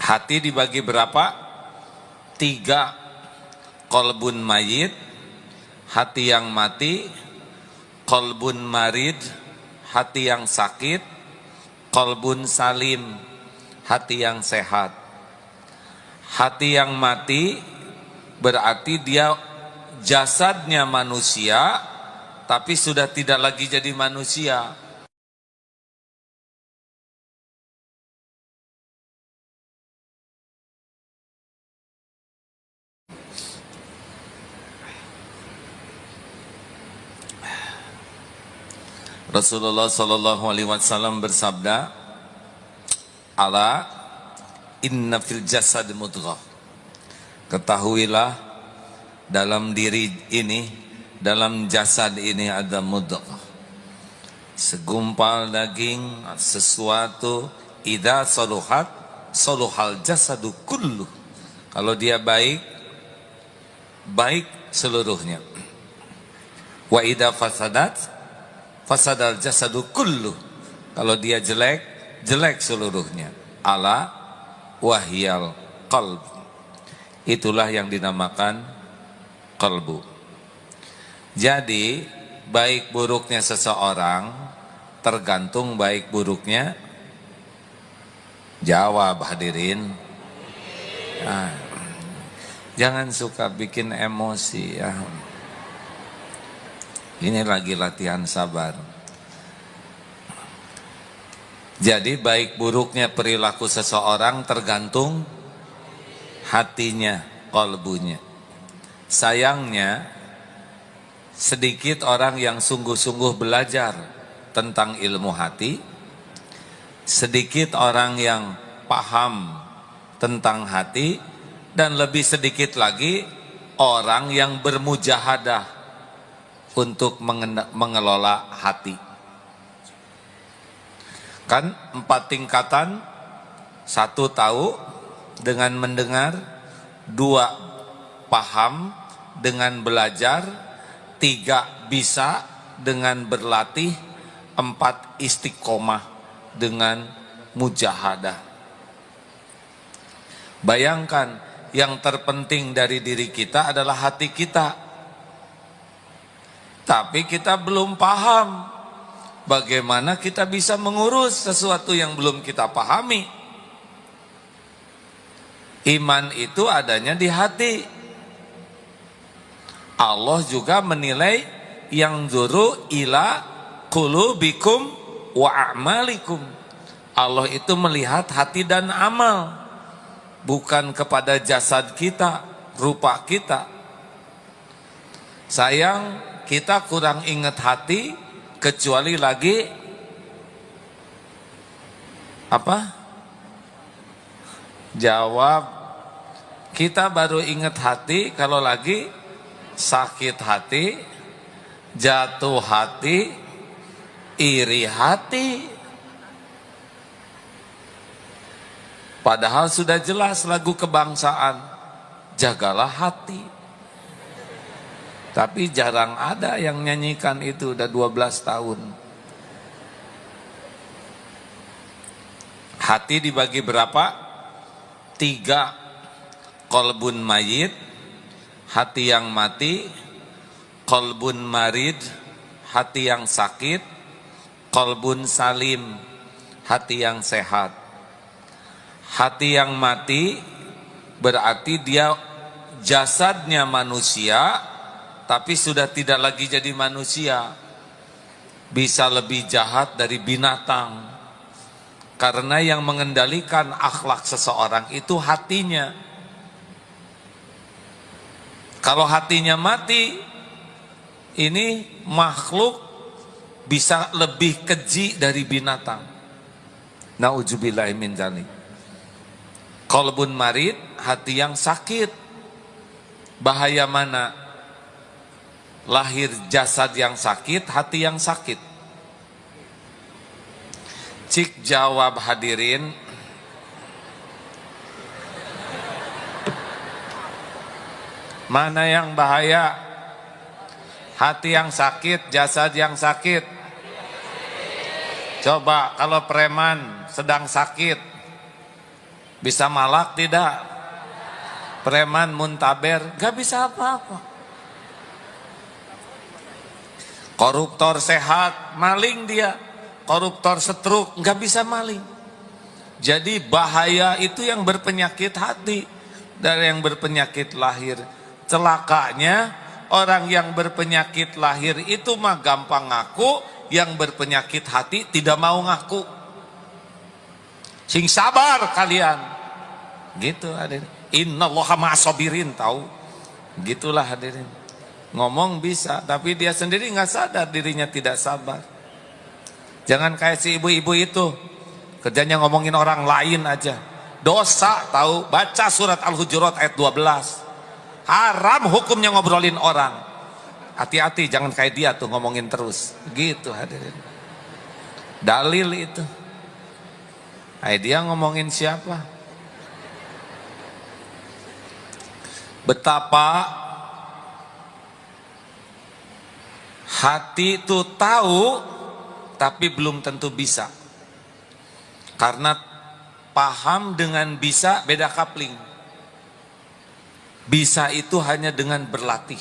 Hati dibagi berapa? 3. Qalbun mayit, hati yang mati. Qalbun marid, hati yang sakit. Qalbun salim, hati yang sehat. Hati yang mati berarti dia jasadnya manusia, tapi sudah tidak lagi jadi manusia. Rasulullah SAW bersabda, "Ala inna fil jasad mudghah." Ketahuilah dalam diri ini, dalam jasad ini ada mudghah. Segumpal daging, sesuatu, idza saluhat saluhal jasadu kullu. Kalau dia baik, baik seluruhnya. Wa idza fasadat fasadal jasadu kullu. Kalau dia jelek, jelek seluruhnya. Ala wahyal qalb. Itulah yang dinamakan qalbu. Jadi baik buruknya seseorang tergantung baik buruknya. Jawab hadirin. Nah, jangan suka bikin emosi ya. Ini lagi latihan sabar. Jadi baik buruknya perilaku seseorang tergantung hatinya, qalbunya. Sayangnya sedikit orang yang sungguh-sungguh belajar tentang ilmu hati. Sedikit orang yang paham tentang hati, dan lebih sedikit lagi orang yang bermujahadah untuk mengelola hati. Kan 4 tingkatan: 1 tahu dengan mendengar, 2 paham dengan belajar, 3 bisa dengan berlatih, 4 istiqomah dengan mujahadah. Bayangkan, yang terpenting dari diri kita adalah hati kita. Tapi kita belum paham bagaimana kita bisa mengurus sesuatu yang belum kita pahami. Iman itu adanya di hati. Allah juga menilai yang zuru ila qulubikum wa a'malikum. Allah itu melihat hati dan amal, bukan kepada jasad kita, rupa kita. Sayang, kita kurang ingat hati, kecuali lagi apa? Jawab. Kita baru ingat hati kalau lagi sakit hati, jatuh hati, iri hati. Padahal sudah jelas lagu kebangsaan, jagalah hati. Tapi jarang ada yang nyanyikan itu, udah 12 tahun. Hati dibagi berapa? 3. Qalbun mayit, hati yang mati. Qalbun marid, hati yang sakit. Qalbun salim, hati yang sehat. Hati yang mati berarti dia jasadnya manusia, tapi sudah tidak lagi jadi manusia. Bisa lebih jahat dari binatang. Karena yang mengendalikan akhlak seseorang itu hatinya. Kalau hatinya mati, ini makhluk bisa lebih keji dari binatang. Nauzubillahi min dzalik. Qalbun marid, hati yang sakit. Bahaya mana? Lahir jasad yang sakit, hati yang sakit. Cik jawab hadirin. Mana yang bahaya? Hati yang sakit, jasad yang sakit. Coba kalau preman sedang sakit, Bisa malak tidak? Preman muntaber gak bisa apa-apa. Koruptor sehat, maling dia. Koruptor setruk gak bisa maling. Jadi bahaya itu yang berpenyakit hati dari yang berpenyakit lahir. Celakanya orang yang berpenyakit lahir itu mah gampang ngaku, yang berpenyakit hati tidak mau ngaku. Sing sabar kalian. Gitu hadirin. Innallaha ma'as-sabirin, tahu. Gitulah hadirin. Ngomong bisa, tapi dia sendiri nggak sadar dirinya tidak sabar. Jangan kayak si ibu-ibu itu, kerjanya ngomongin orang lain aja. Dosa, tahu. Baca surat Al-Hujurat ayat 12. Haram hukumnya ngobrolin orang. Hati-hati, jangan kayak dia tuh ngomongin terus. Gitu hadirin. Dalil itu. Dia ngomongin siapa? Betapa hati itu tahu tapi belum tentu bisa. Karena paham dengan bisa beda kapling. Bisa itu hanya dengan berlatih.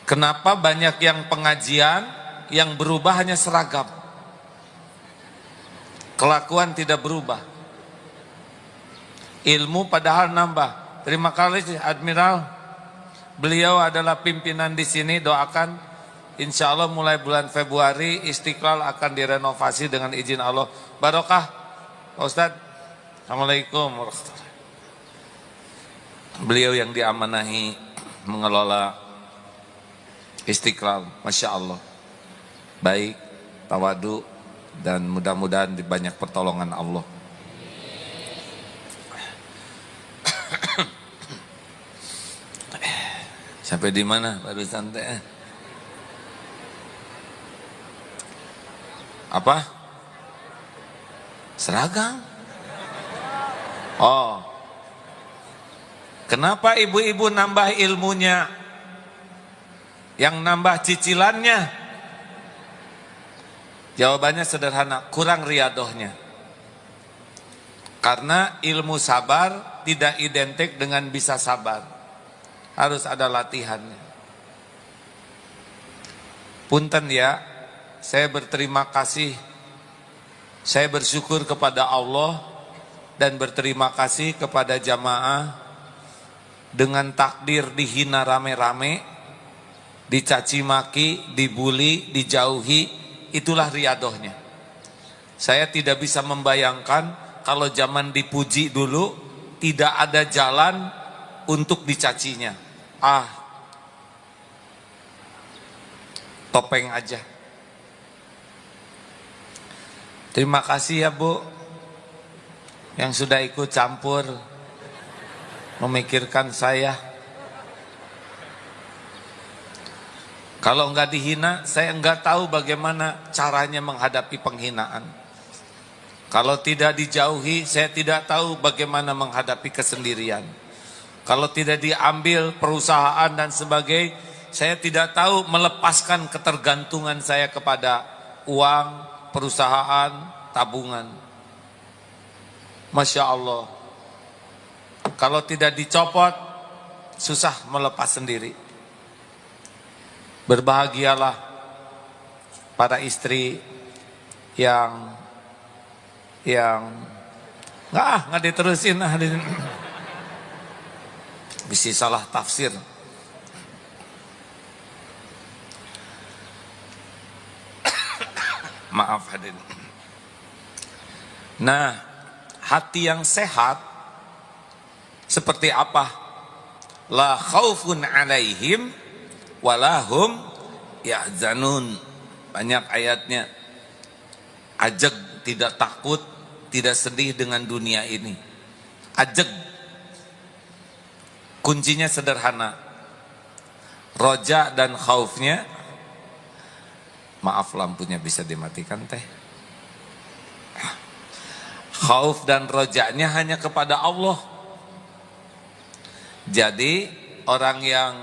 Kenapa banyak yang pengajian yang berubah hanya seragam? Kelakuan tidak berubah. Ilmu padahal nambah. Terima kasih Admiral. Beliau adalah pimpinan di sini. Doakan, insya Allah mulai bulan Februari Istiqlal akan direnovasi dengan izin Allah. Barokah, Pak Ustadz. Assalamualaikum warahmatullahi wabarakatuh. Beliau yang diamanahi mengelola Istiqlal, Masya Allah. Baik, tawadu, dan mudah-mudahan banyak pertolongan Allah. Sampai di mana baru santai? Apa? Seragam? Oh. Kenapa ibu-ibu nambah ilmunya? Yang nambah cicilannya? Jawabannya sederhana, kurang riadohnya. Karena ilmu sabar tidak identik dengan bisa sabar. Harus ada latihannya. Punten ya, saya berterima kasih. Saya bersyukur kepada Allah dan berterima kasih kepada jamaah. Dengan takdir dihina rame-rame, dicaci maki, dibully, dijauhi, itulah riadohnya. Saya tidak bisa membayangkan kalau zaman dipuji dulu tidak ada jalan untuk dicacinya. Topeng aja. Terima kasih ya Bu, yang sudah ikut campur memikirkan saya. Kalau enggak dihina, saya enggak tahu bagaimana caranya menghadapi penghinaan. Kalau tidak dijauhi, saya tidak tahu bagaimana menghadapi kesendirian. Kalau tidak diambil perusahaan dan sebagainya, saya tidak tahu melepaskan ketergantungan saya kepada uang, perusahaan, tabungan. Masya Allah. Kalau tidak dicopot, susah melepas sendiri. Berbahagialah para istri yang nggak diterusin. Bisa salah tafsir. Maaf hadirin. Nah, hati yang sehat seperti apa? La khaufun alaihim walahum yahzanun. Banyak ayatnya. Ajeg, tidak takut, tidak sedih dengan dunia ini. Ajeg. Kuncinya sederhana. Roja dan khaufnya. Maaf, lampunya bisa dimatikan teh. Khauf dan rojanya hanya kepada Allah. Jadi orang yang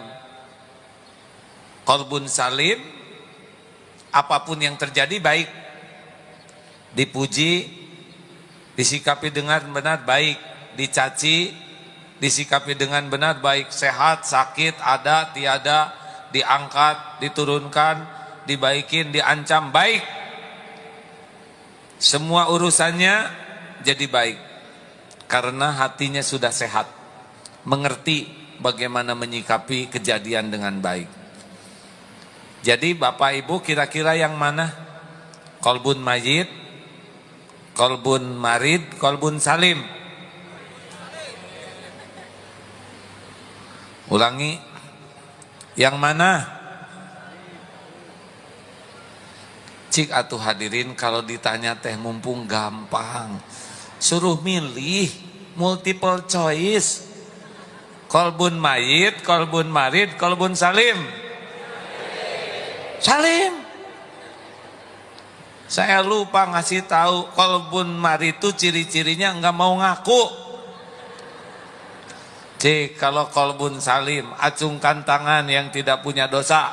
qalbun salim, apapun yang terjadi baik. Dipuji, disikapi dengan benar baik, dicaci disikapi dengan benar baik, sehat, sakit, ada, tiada, diangkat, diturunkan, dibaikin, diancam baik. Semua urusannya jadi baik karena hatinya sudah sehat, mengerti bagaimana menyikapi kejadian dengan baik. Jadi Bapak Ibu kira-kira yang mana? Qalbun mayyit, qalbun marid, qalbun salim. Ulangi, yang mana? Cik atuh hadirin, kalau ditanya teh mumpung gampang, suruh milih multiple choice. Qalbun mayit, qalbun marid, qalbun salim. Salim. Saya lupa ngasih tahu, qalbun marid itu ciri-cirinya enggak mau ngaku. Cik, kalau qalbun salim, acungkan tangan yang tidak punya dosa.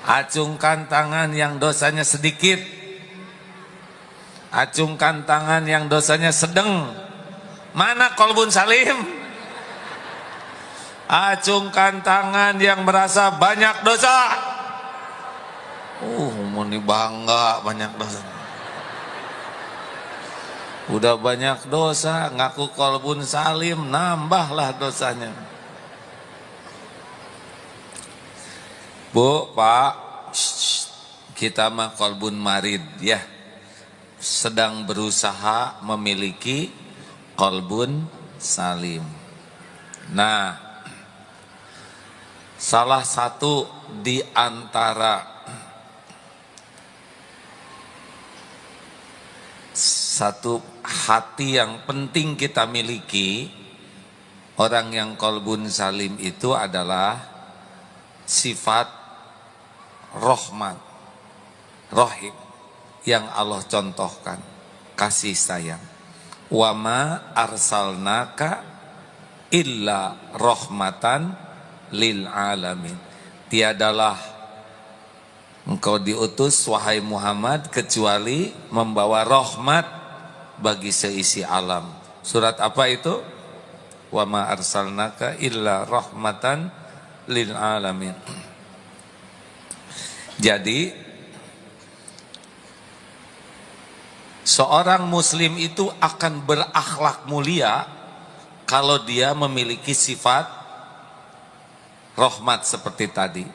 Acungkan tangan yang dosanya sedikit. Acungkan tangan yang dosanya sedang. Mana qalbun salim? Acungkan tangan yang merasa banyak dosa. Muni bangga banyak dosa. Udah banyak dosa, ngaku qalbun salim, nambahlah dosanya. Bu, Pak, kita mah qalbun marid ya. Sedang berusaha memiliki qalbun salim. Nah, salah satu di antara satu hati yang penting kita miliki, orang yang qalbun salim itu adalah sifat rahmat, rahim yang Allah contohkan, kasih sayang. Wa ma arsalnaka illa rahmatan lil alamin. Tiadalah engkau diutus wahai Muhammad kecuali membawa rahmat bagi seisi alam. Surat apa itu? Wa ma arsalnaka illa rahmatan lil alamin. Jadi seorang muslim itu akan berakhlak mulia kalau dia memiliki sifat rahmat seperti tadi.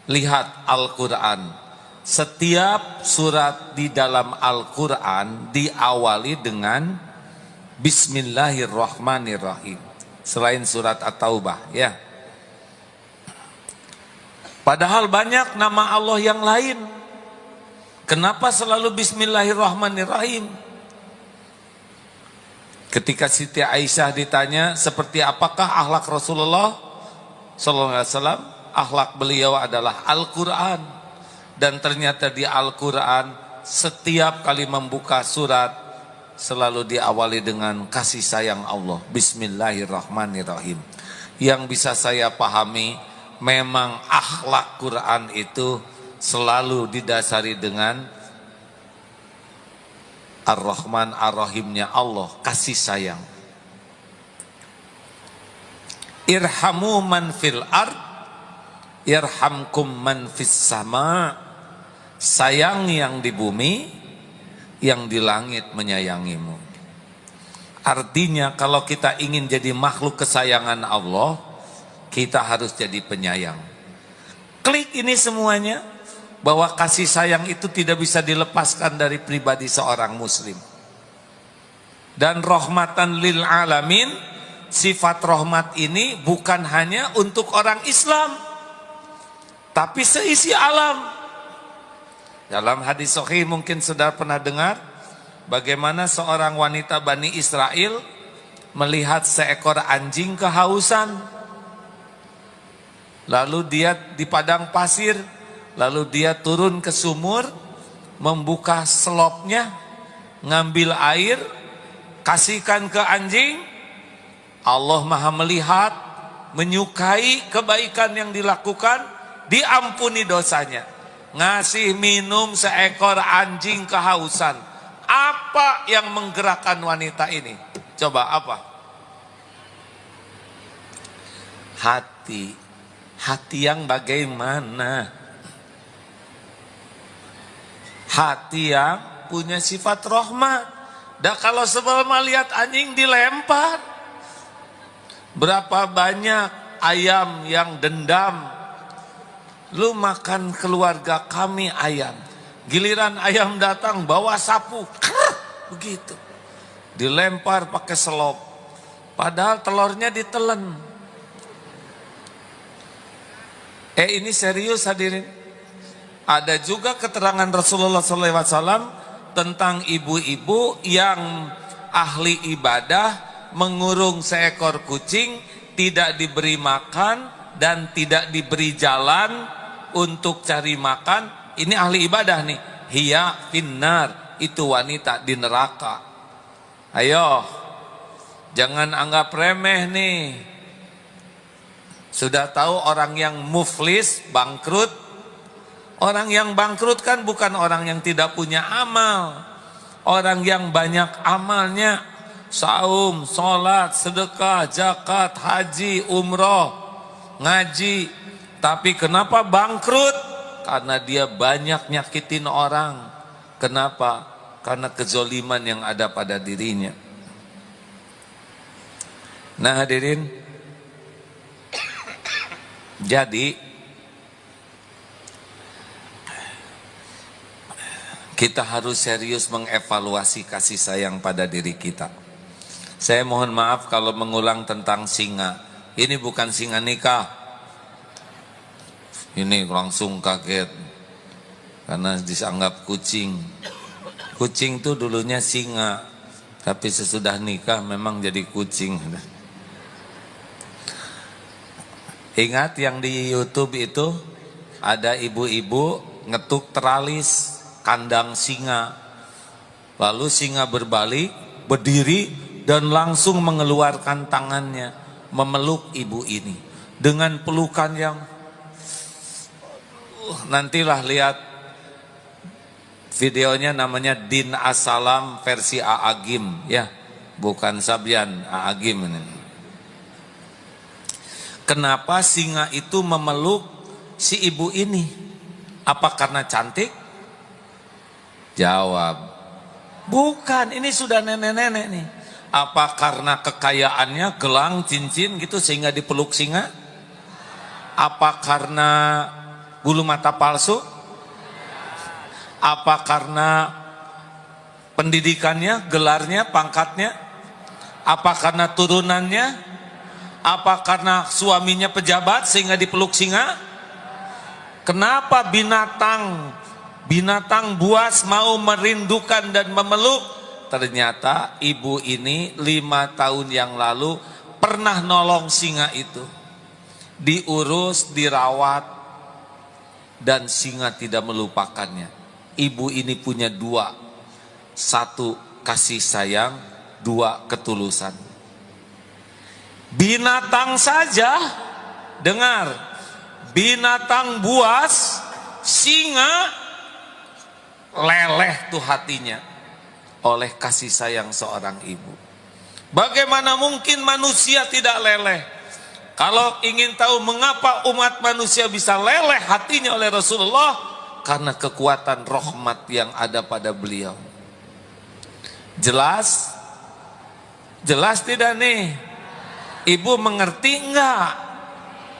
Lihat Al-Quran, setiap surat di dalam Al-Quran diawali dengan Bismillahirrahmanirrahim, selain surat At-Taubah ya. Padahal banyak nama Allah yang lain. Kenapa selalu Bismillahirrahmanirrahim? Ketika Siti Aisyah ditanya seperti apakah akhlak Rasulullah SAW, akhlak beliau adalah Al-Quran. Dan ternyata di Al-Quran setiap kali membuka surat selalu diawali dengan kasih sayang Allah, Bismillahirrahmanirrahim. Yang bisa saya pahami, memang akhlak Quran itu selalu didasari dengan Ar-Rahman Ar-Rahimnya Allah, kasih sayang. Irhamu man fil ard yarhamkum man fis sama. Sayang yang di bumi, yang di langit menyayangimu. Artinya kalau kita ingin jadi makhluk kesayangan Allah, kita harus jadi penyayang. Klik ini semuanya, bahwa kasih sayang itu tidak bisa dilepaskan dari pribadi seorang muslim. Dan rahmatan lil alamin, sifat rahmat ini bukan hanya untuk orang Islam, tapi seisi alam. Dalam hadis sahih mungkin saudara pernah dengar bagaimana seorang wanita Bani Israel melihat seekor anjing kehausan. Lalu dia di padang pasir, lalu dia turun ke sumur, membuka selopnya, ngambil air, kasihkan ke anjing. Allah Maha melihat, menyukai kebaikan yang dilakukan, diampuni dosanya. Ngasih minum seekor anjing kehausan. Apa Apa yang menggerakkan wanita ini? Coba apa? Hati. Hati yang bagaimana? Hati yang punya sifat rahmat. Dan kalau sebelum lihat anjing dilempar, berapa banyak ayam yang dendam. Lu makan keluarga kami ayam, giliran ayam datang bawa sapu, begitu, dilempar pakai selop, padahal telurnya ditelen. Ini serius hadirin. Ada juga keterangan Rasulullah SAW tentang ibu-ibu yang ahli ibadah mengurung seekor kucing, tidak diberi makan dan tidak diberi jalan untuk cari makan. Ini ahli ibadah nih. Hiya finnar, itu wanita di neraka. Ayo, jangan anggap remeh nih. Sudah tahu orang yang muflis, bangkrut. Orang yang bangkrut kan bukan orang yang tidak punya amal. Orang yang banyak amalnya, saum, sholat, sedekah, zakat, haji, umroh, ngaji. Tapi kenapa bangkrut? Karena dia banyak nyakitin orang. Kenapa? Karena kezoliman yang ada pada dirinya. Nah hadirin, jadi kita harus serius mengevaluasi kasih sayang pada diri kita. Saya mohon maaf kalau mengulang tentang singa. Ini bukan singa nikah. Ini langsung kaget karena dianggap kucing. Kucing tuh dulunya singa, tapi sesudah nikah memang jadi kucing. Ingat yang di YouTube itu ada ibu-ibu ngetuk teralis kandang singa. Lalu singa berbalik, berdiri dan langsung mengeluarkan tangannya memeluk ibu ini dengan pelukan yang nantilah lihat videonya, namanya Din Asalam versi Aagim ya, bukan Sabyan, Aagim ini. Kenapa singa itu memeluk si ibu ini? Apa karena cantik? Jawab, bukan, ini sudah nenek-nenek nih. Apa karena kekayaannya, gelang, cincin gitu sehingga dipeluk singa? Apa karena bulu mata palsu? Apa karena pendidikannya, gelarnya, pangkatnya? Apa karena turunannya? Apa karena suaminya pejabat sehingga dipeluk singa? Kenapa binatang buas mau merindukan dan memeluk? Ternyata ibu ini 5 tahun yang lalu pernah nolong singa itu. Diurus, dirawat, dan singa tidak melupakannya. Ibu ini punya 2. 1 kasih sayang, 2 ketulusan. Binatang saja, dengar, binatang buas, singa, leleh tuh hatinya oleh kasih sayang seorang ibu. Bagaimana mungkin manusia tidak leleh? Kalau ingin tahu mengapa umat manusia bisa leleh hatinya oleh Rasulullah, karena kekuatan rahmat yang ada pada beliau. Jelas? Jelas tidak nih? Ibu mengerti enggak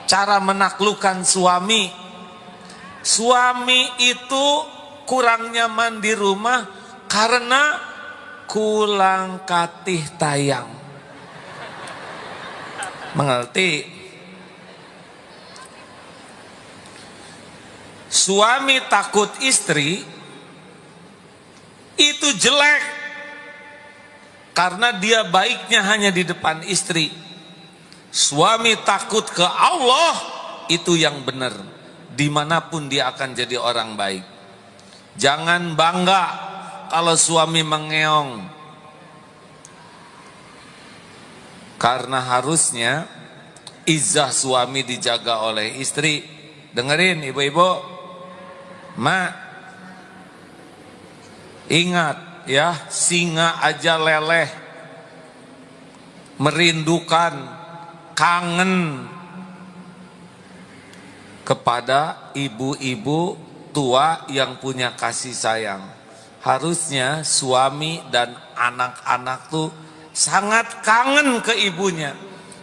cara menaklukkan suami? Suami itu kurang nyaman di rumah karena kulang katih tayang. Mengerti? Suami takut istri itu jelek karena dia baiknya hanya di depan istri. Suami takut ke Allah, itu yang benar. Dimanapun dia akan jadi orang baik. Jangan bangga kalau suami mengeong, karena harusnya izzah suami dijaga oleh istri. Dengerin ibu-ibu, mak, ingat, ya, singa aja leleh, merindukan, kangen kepada ibu-ibu tua yang punya kasih sayang. Harusnya suami dan anak-anak tuh sangat kangen ke ibunya.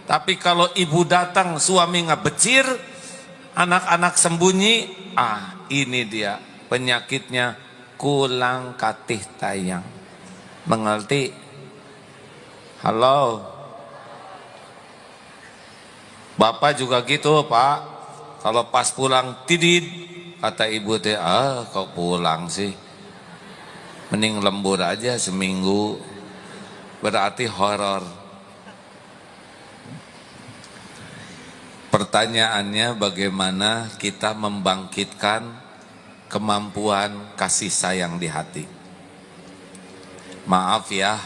Tapi kalau ibu datang, suami ngebecir, anak-anak sembunyi, ini dia penyakitnya, kulang katih tayang. Mengerti? Halo? Bapak juga gitu, Pak. Kalau pas pulang, tidid, kata ibu teh, kok pulang sih? Mending lembur aja seminggu. Berarti horor. Pertanyaannya, bagaimana kita membangkitkan kemampuan kasih sayang di hati? Maaf ya,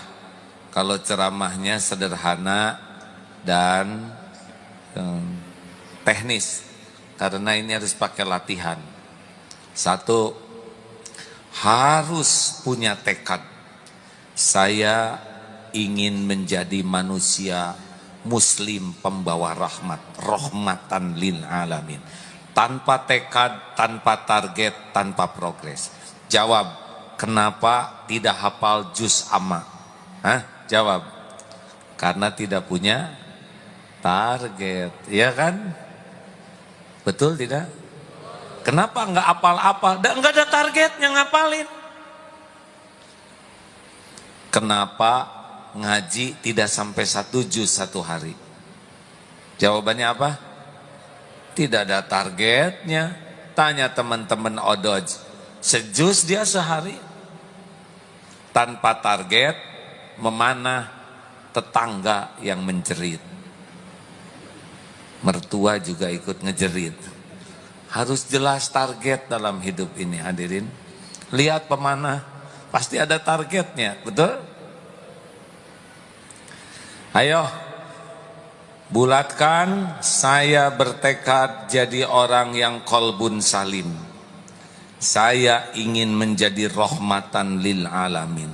kalau ceramahnya sederhana dan teknis, karena ini harus pakai latihan. Satu, harus punya tekad. Saya ingin menjadi manusia muslim pembawa rahmat, rahmatan lil alamin. Tanpa tekad, tanpa target, tanpa progres. Jawab, kenapa tidak hafal juz amma? Jawab, karena tidak punya target, ya kan? Betul tidak? Kenapa nggak apal-apal? Nggak ada targetnya ngapalin. Kenapa ngaji tidak sampai 1 juz 1 hari? Jawabannya apa? Tidak ada targetnya. Tanya teman-teman Odoj, sejuz dia sehari. Tanpa target, memanah tetangga yang menjerit. Mertua juga ikut ngejerit. Harus jelas target dalam hidup ini, hadirin. Lihat pemanah, pasti ada targetnya, betul? Ayo, bulatkan, saya bertekad jadi orang yang qalbun salim. Saya ingin menjadi rahmatan lil alamin.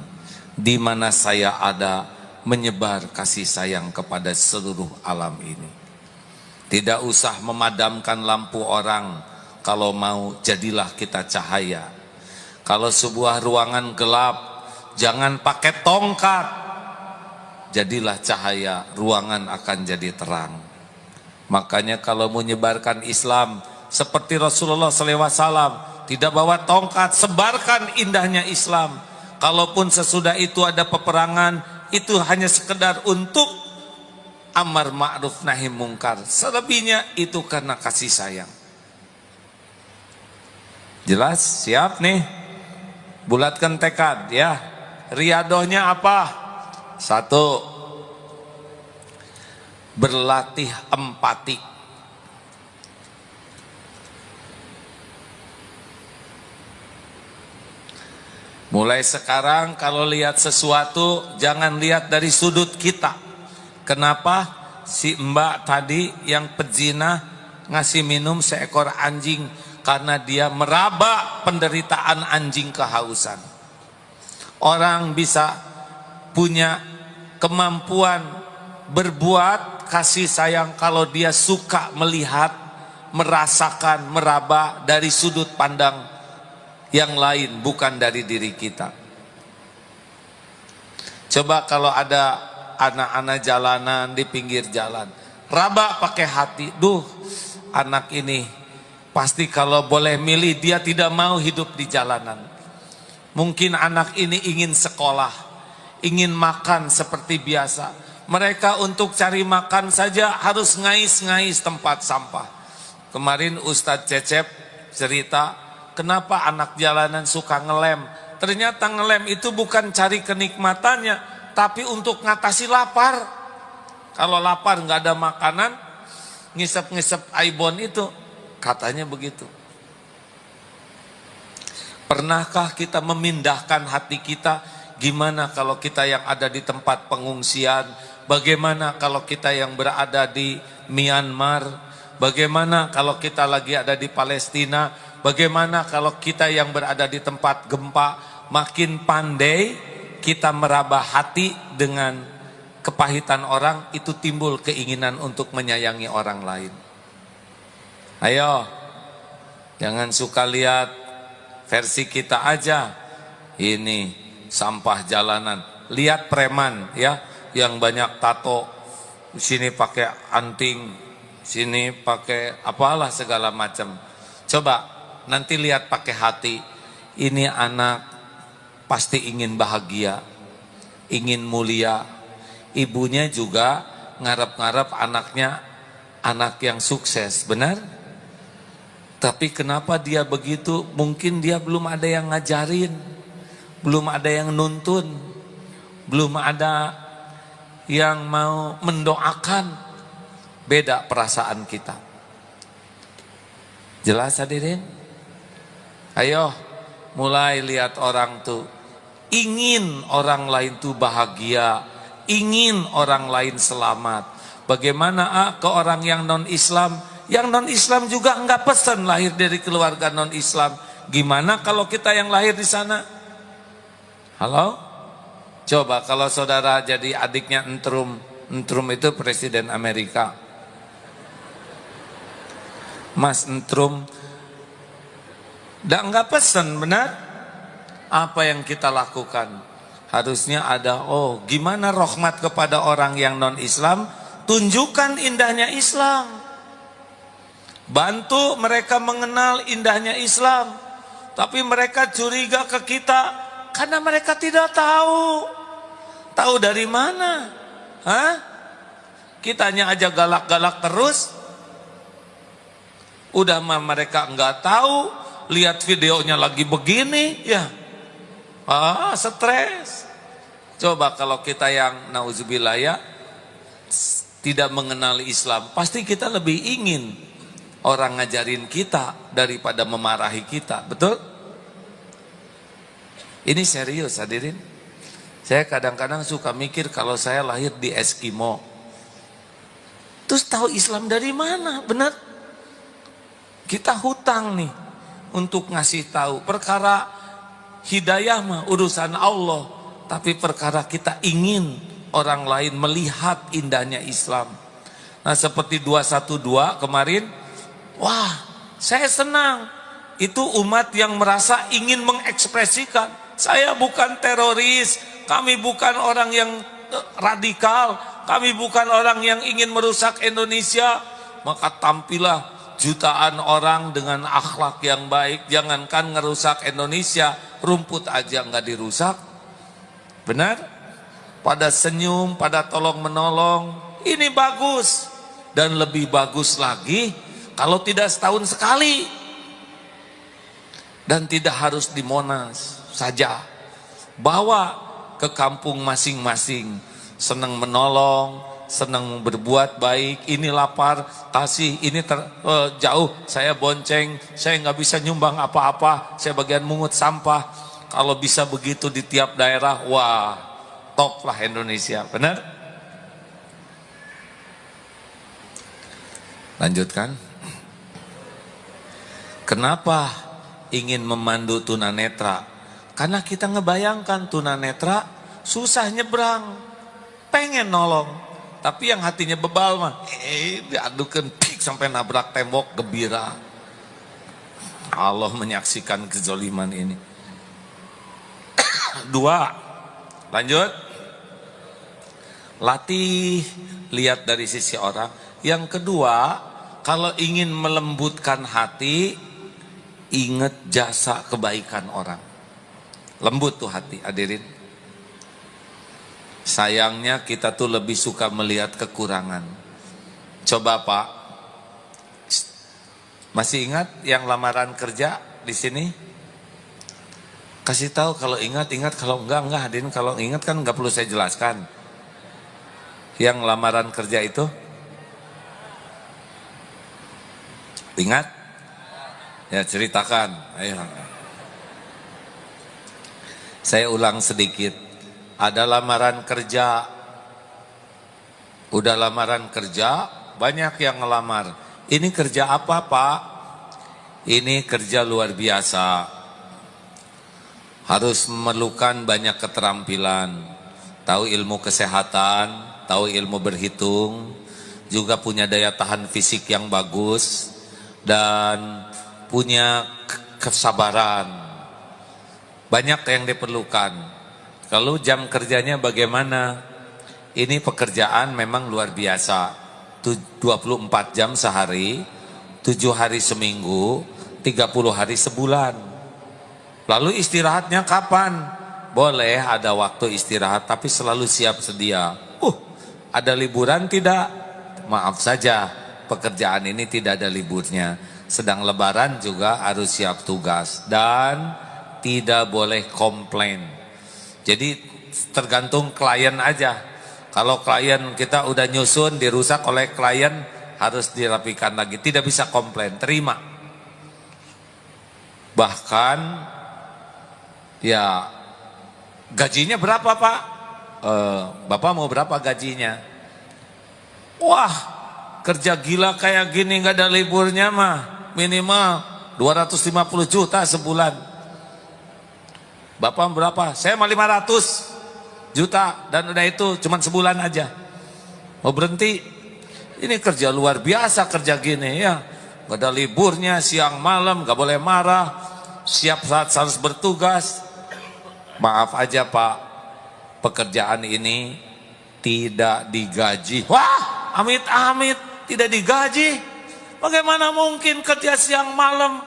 Di mana saya ada, menyebar kasih sayang kepada seluruh alam ini. Tidak usah memadamkan lampu orang. Kalau mau, jadilah kita cahaya. Kalau sebuah ruangan gelap, jangan pakai tongkat. Jadilah cahaya, ruangan akan jadi terang. Makanya kalau menyebarkan Islam seperti Rasulullah SAW, tidak bawa tongkat, sebarkan indahnya Islam. Kalaupun sesudah itu ada peperangan, itu hanya sekedar untuk amar ma'ruf nahi mungkar. Selebihnya itu karena kasih sayang. Jelas? Siap nih? Bulatkan tekad ya. Riadohnya apa? 1, berlatih empati. Mulai sekarang kalau lihat sesuatu, jangan lihat dari sudut kita. Kenapa? Si mbak tadi yang pezina ngasih minum seekor anjing karena dia meraba penderitaan anjing kehausan. Orang bisa punya kemampuan berbuat kasih sayang kalau dia suka melihat, merasakan, meraba dari sudut pandang yang lain, bukan dari diri kita. Coba kalau ada anak-anak jalanan di pinggir jalan, raba pakai hati, anak ini pasti kalau boleh milih dia tidak mau hidup di jalanan. Mungkin anak ini ingin sekolah, ingin makan seperti biasa. Mereka untuk cari makan saja harus ngais-ngais tempat sampah. Kemarin Ustadz Cecep cerita, kenapa anak jalanan suka ngelem. Ternyata ngelem itu bukan cari kenikmatannya, tapi untuk ngatasi lapar. Kalau lapar nggak ada makanan, ngisep-ngisep aibon itu, katanya begitu. Pernahkah kita memindahkan hati kita? Gimana kalau kita yang ada di tempat pengungsian? Bagaimana kalau kita yang berada di Myanmar? Bagaimana kalau kita lagi ada di Palestina? Bagaimana kalau kita yang berada di tempat gempa? Makin pandai kita meraba hati dengan kepahitan orang, itu timbul keinginan untuk menyayangi orang lain. Ayo, jangan suka lihat versi kita aja. Ini sampah jalanan. Lihat preman ya, yang banyak tato. Sini pakai anting, sini pakai apalah segala macam. Coba nanti lihat pakai hati. Ini anak pasti ingin bahagia, ingin mulia. Ibunya juga ngarep-ngarep anaknya anak yang sukses, benar? Tapi kenapa dia begitu? Mungkin dia belum ada yang ngajarin, belum ada yang nuntun, belum ada yang mau mendoakan. Beda perasaan kita. Jelas hadirin? Ayo mulai lihat orang tuh ingin orang lain tuh bahagia, ingin orang lain selamat. Bagaimana ke orang yang non-Islam? Yang non-Islam juga enggak pesan lahir dari keluarga non-Islam. Gimana kalau kita yang lahir di sana? Halo? Coba kalau saudara jadi adiknya Entrum. Entrum itu presiden Amerika. Mas Entrum enggak pesan, benar? Apa yang kita lakukan? Harusnya ada, oh gimana rahmat kepada orang yang non-Islam? Tunjukkan indahnya Islam. Bantu mereka mengenal indahnya Islam. Tapi mereka curiga ke kita karena mereka tidak tahu. Tahu dari mana? Hah? Kitanya aja galak-galak terus. Udah mah mereka enggak tahu, lihat videonya lagi begini, ya. Stres. Coba kalau kita yang nauzubillah ya, tidak mengenali Islam, pasti kita lebih ingin orang ngajarin kita daripada memarahi kita, betul? Ini serius hadirin. Saya kadang-kadang suka mikir kalau saya lahir di Eskimo, terus tahu Islam dari mana, benar? Kita hutang nih untuk ngasih tahu. Perkara hidayah mah urusan Allah, tapi perkara kita ingin orang lain melihat indahnya Islam. Nah seperti 212 kemarin, wah saya senang. Itu umat yang merasa ingin mengekspresikan, saya bukan teroris, kami bukan orang yang radikal, kami bukan orang yang ingin merusak Indonesia. Maka tampillah jutaan orang dengan akhlak yang baik. Jangankan ngerusak Indonesia, rumput aja nggak dirusak, benar? Pada senyum, pada tolong menolong. Ini bagus. Dan lebih bagus lagi kalau tidak setahun sekali. Dan tidak harus di Monas saja. Bawa ke kampung masing-masing. Senang menolong, senang berbuat baik. Ini lapar, kasih. Ini jauh, saya bonceng. Saya nggak bisa nyumbang apa-apa, saya bagian mungut sampah. Kalau bisa begitu di tiap daerah, wah top lah Indonesia, benar? Lanjutkan. Kenapa ingin memandu tunanetra? Karena kita ngebayangkan tunanetra susah nyebrang, pengen nolong, tapi yang hatinya bebal mah, diadukan pik sampai nabrak tembok, gembira. Allah menyaksikan kezaliman ini. 2, lanjut. Latih lihat dari sisi orang. Yang kedua, kalau ingin melembutkan hati, ingat jasa kebaikan orang. Lembut tuh hati, hadirin. Sayangnya kita tuh lebih suka melihat kekurangan. Coba Pak, masih ingat yang lamaran kerja di sini? Kasih tahu kalau ingat, kalau enggak hadirin. Kalau ingat kan enggak perlu saya jelaskan. Yang lamaran kerja itu ingat? Ya ceritakan. Ayo. Saya ulang sedikit. Ada lamaran kerja. Udah lamaran kerja, banyak yang ngelamar. Ini kerja apa Pak? Ini kerja luar biasa. harus memerlukan banyak keterampilan, tahu ilmu kesehatan, tahu ilmu berhitung, juga punya daya tahan fisik yang bagus, dan punya kesabaran. Banyak yang diperlukan. Kalau jam kerjanya bagaimana? Ini pekerjaan memang luar biasa. 24 jam sehari, 7 hari seminggu, 30 hari sebulan. Lalu istirahatnya kapan? Boleh ada waktu istirahat, tapi selalu siap sedia. Ada liburan tidak? Maaf saja, pekerjaan ini tidak ada liburnya. Sedang lebaran juga harus siap tugas. Dan tidak boleh komplain. Jadi tergantung klien aja. Kalau klien kita udah nyusun, dirusak oleh klien, harus dirapikan lagi. Tidak bisa komplain, terima. Bahkan ya gajinya berapa Pak? Bapak mau berapa gajinya? Wah, kerja gila kayak gini gak ada liburnya mah minimal 250 juta sebulan. Bapak berapa? Saya mah 500 juta, dan udah itu cuman sebulan aja. Mau berhenti? Ini kerja luar biasa kerja gini ya. Gak ada liburnya, siang malam gak boleh marah, siap saat harus bertugas. Maaf aja Pak, pekerjaan ini tidak digaji. Wah, amit-amit tidak digaji. Bagaimana mungkin kerja siang malam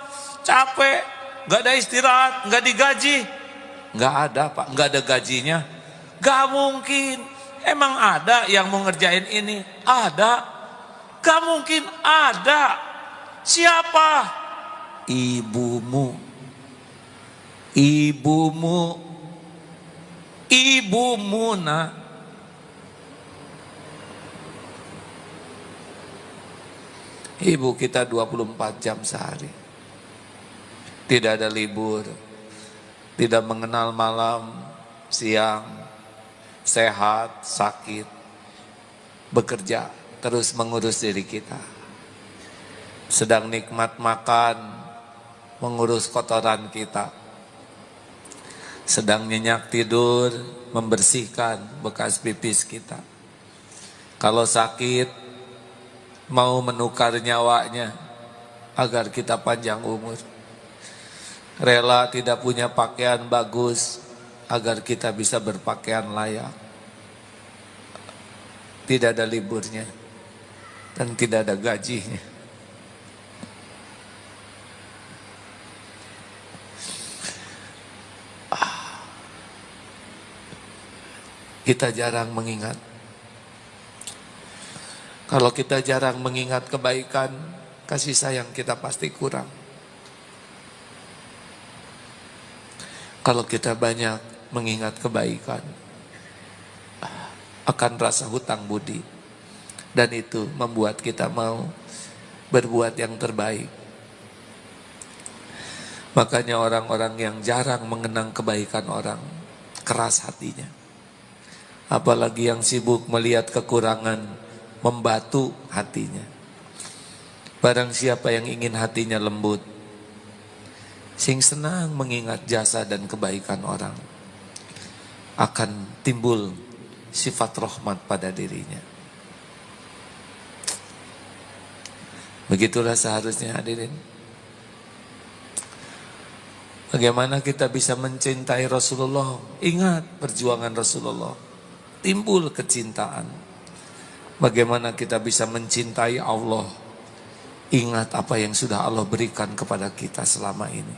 capek, gak ada istirahat, gak digaji? Gak ada Pak, gak ada gajinya. Gak mungkin. Emang ada yang mau ngerjain ini? Ada. Gak mungkin ada. Siapa? Ibumu. Ibumu. Ibumu nak. Ibu kita 24 jam sehari. Tidak ada libur. Tidak mengenal malam, siang, sehat, sakit, bekerja, terus mengurus diri kita. Sedang nikmat makan, mengurus kotoran kita. Sedang nyenyak tidur, membersihkan bekas pipis kita. Kalau sakit, mau menukar nyawanya agar kita panjang umur. Rela tidak punya pakaian bagus agar kita bisa berpakaian layak. Tidak ada liburnya dan tidak ada gajinya. Kita jarang mengingat. Kalau kita jarang mengingat kebaikan, kasih sayang kita pasti kurang. Kalau kita banyak mengingat kebaikan, akan rasa hutang budi. Dan itu membuat kita mau berbuat yang terbaik. Makanya orang-orang yang jarang mengenang kebaikan orang, keras hatinya. Apalagi yang sibuk melihat kekurangan, membatu hatinya. Barang siapa yang ingin hatinya lembut, sing senang mengingat jasa dan kebaikan orang, akan timbul sifat rahmat pada dirinya. Begitulah seharusnya hadirin. Bagaimana kita bisa mencintai Rasulullah? Ingat perjuangan Rasulullah, timbul kecintaan. Bagaimana kita bisa mencintai Allah? Ingat apa yang sudah Allah berikan kepada kita selama ini.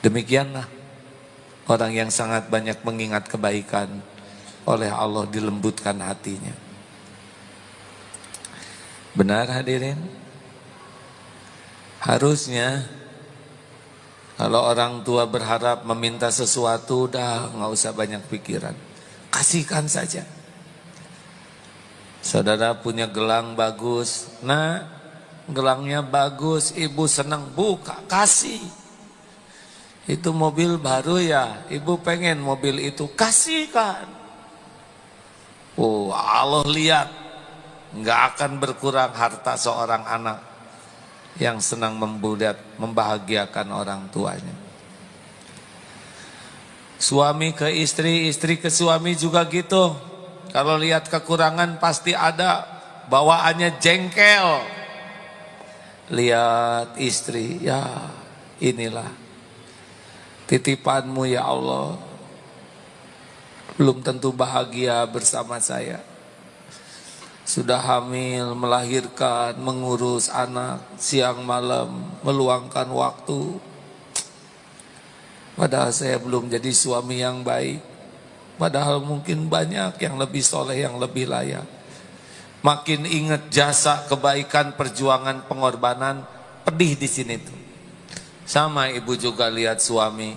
Demikianlah orang yang sangat banyak mengingat kebaikan, oleh Allah dilembutkan hatinya. Benar hadirin? Harusnya kalau orang tua berharap meminta sesuatu, udah nggak usah banyak pikiran, kasihkan saja. Saudara punya gelang bagus, nah gelangnya bagus, ibu senang, buka, kasih. Itu mobil baru ya, ibu pengen mobil itu, kasihkan. Oh, Allah lihat, nggak akan berkurang harta seorang anak yang senang membahagiakan orang tuanya. Suami ke istri, istri ke suami juga gitu. Kalau lihat kekurangan pasti ada, bawaannya jengkel. Lihat istri, ya inilah titipanmu ya Allah. Belum tentu bahagia bersama saya. Sudah hamil, melahirkan, mengurus anak, siang malam, meluangkan waktu. Padahal saya belum jadi suami yang baik. Padahal mungkin banyak yang lebih soleh, yang lebih layak. Makin ingat jasa, kebaikan, perjuangan, pengorbanan, pedih di sini tuh. Sama ibu juga lihat suami.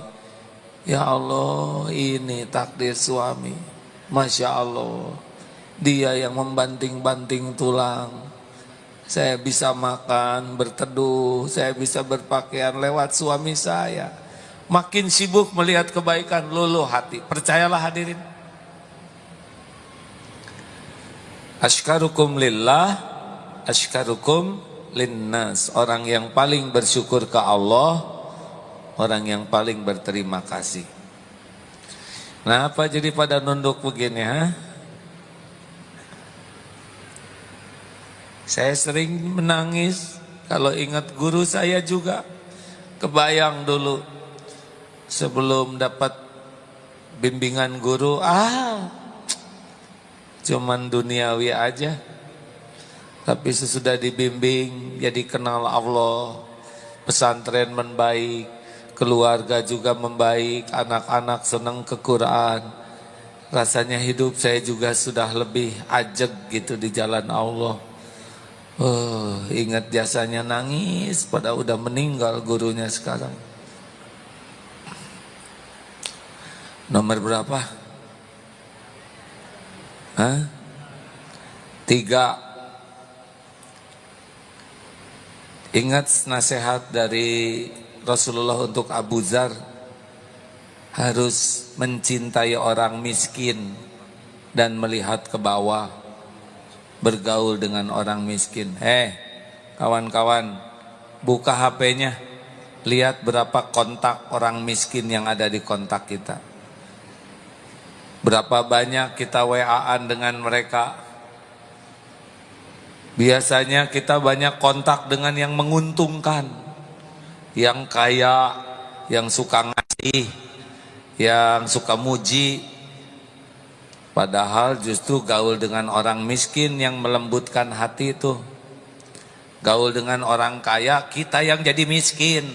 Ya Allah, ini takdir suami. Masya Allah, dia yang membanting-banting tulang. Saya bisa makan, berteduh, saya bisa berpakaian lewat suami saya. Makin sibuk melihat kebaikan, luluh hati. Percayalah hadirin. Ashkarukum lillah, ashkarukum linnas. Orang yang paling bersyukur ke Allah, orang yang paling berterima kasih. Kenapa jadi pada nunduk begini, ha? Saya sering menangis kalau ingat guru saya juga. Kebayang dulu sebelum dapat bimbingan guru, cuman duniawi aja. Tapi sesudah dibimbing, jadi kenal Allah, pesantren membaik, keluarga juga membaik, anak-anak senang ke Quran. Rasanya hidup saya juga sudah lebih ajeg gitu di jalan Allah. Ingat jasanya, nangis pada udah meninggal gurunya sekarang. Nomor berapa? 3. Ingat nasihat dari Rasulullah untuk Abu Dzar, harus mencintai orang miskin dan melihat ke bawah, bergaul dengan orang miskin. Kawan-kawan, buka HP-nya, lihat berapa kontak orang miskin yang ada di kontak kita. Berapa banyak kita WA-an dengan mereka. Biasanya kita banyak kontak dengan yang menguntungkan, yang kaya, yang suka ngasih, yang suka muji. Padahal justru gaul dengan orang miskin yang melembutkan hati itu. Gaul dengan orang kaya, kita yang jadi miskin.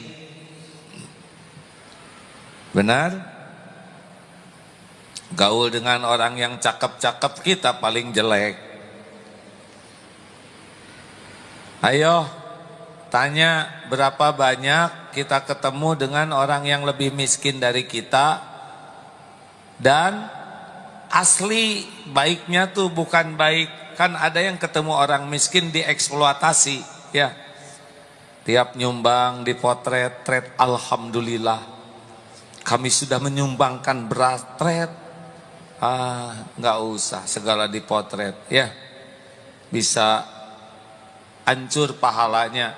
Benar? Gaul dengan orang yang cakep-cakep, kita paling jelek. Ayo tanya, berapa banyak kita ketemu dengan orang yang lebih miskin dari kita, dan asli baiknya tuh bukan baik. Kan ada yang ketemu orang miskin dieksploitasi, ya. Tiap nyumbang dipotret, alhamdulillah kami sudah menyumbangkan beras, nggak usah segala dipotret, ya. Bisa hancur pahalanya.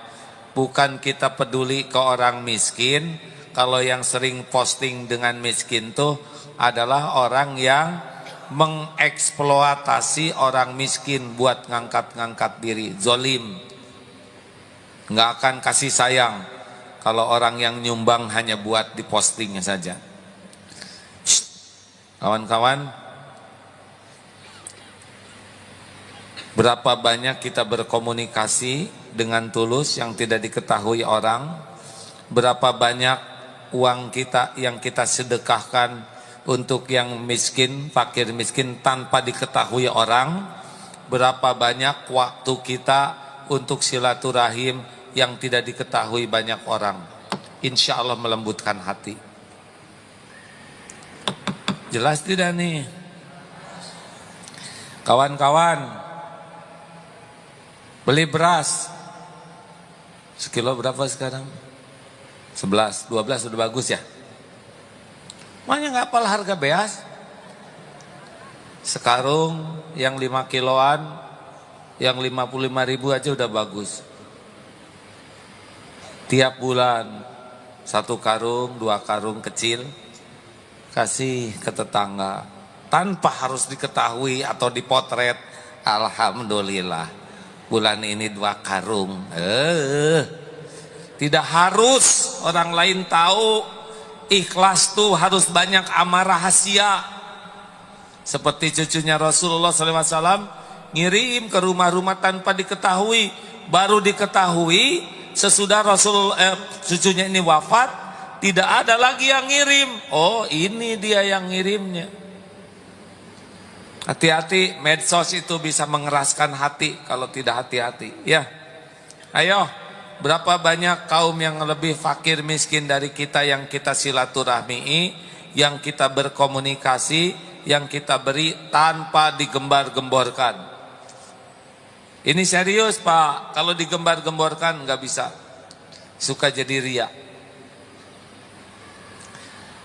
Bukan kita peduli ke orang miskin. Kalau yang sering posting dengan miskin tuh adalah orang yang mengeksploitasi orang miskin buat ngangkat-ngangkat diri, zolim. Nggak akan kasih sayang kalau orang yang nyumbang hanya buat dipostingnya saja. Kawan-kawan, berapa banyak kita berkomunikasi dengan tulus yang tidak diketahui orang? Berapa banyak uang kita yang kita sedekahkan untuk yang miskin, fakir miskin tanpa diketahui orang? Berapa banyak waktu kita untuk silaturahim yang tidak diketahui banyak orang? Insya Allah melembutkan hati. Jelas tidak nih? Kawan-kawan, beli beras sekilo berapa sekarang? 11, 12 sudah bagus ya? Makanya nggak hafal harga beas. Sekarung yang 5 kiloan, yang 55.000 aja udah bagus. Tiap bulan 1 karung, 2 karung kecil. kasih ke tetangga tanpa harus diketahui atau dipotret. Alhamdulillah bulan ini 2 karung. Tidak harus orang lain tahu. Ikhlas tuh harus banyak amal rahasia. Seperti cucunya Rasulullah SAW ngirim ke rumah-rumah tanpa diketahui. Baru diketahui sesudah cucunya ini wafat, tidak ada lagi yang ngirim. Oh, ini dia yang ngirimnya. Hati-hati, medsos itu bisa mengeraskan hati kalau tidak hati-hati. Ya, ayo. Berapa banyak kaum yang lebih fakir miskin dari kita yang kita silaturahmi, yang kita berkomunikasi, yang kita beri tanpa digembar-gemborkan. Ini serius Pak, kalau digembar-gemborkan nggak bisa, suka jadi ria.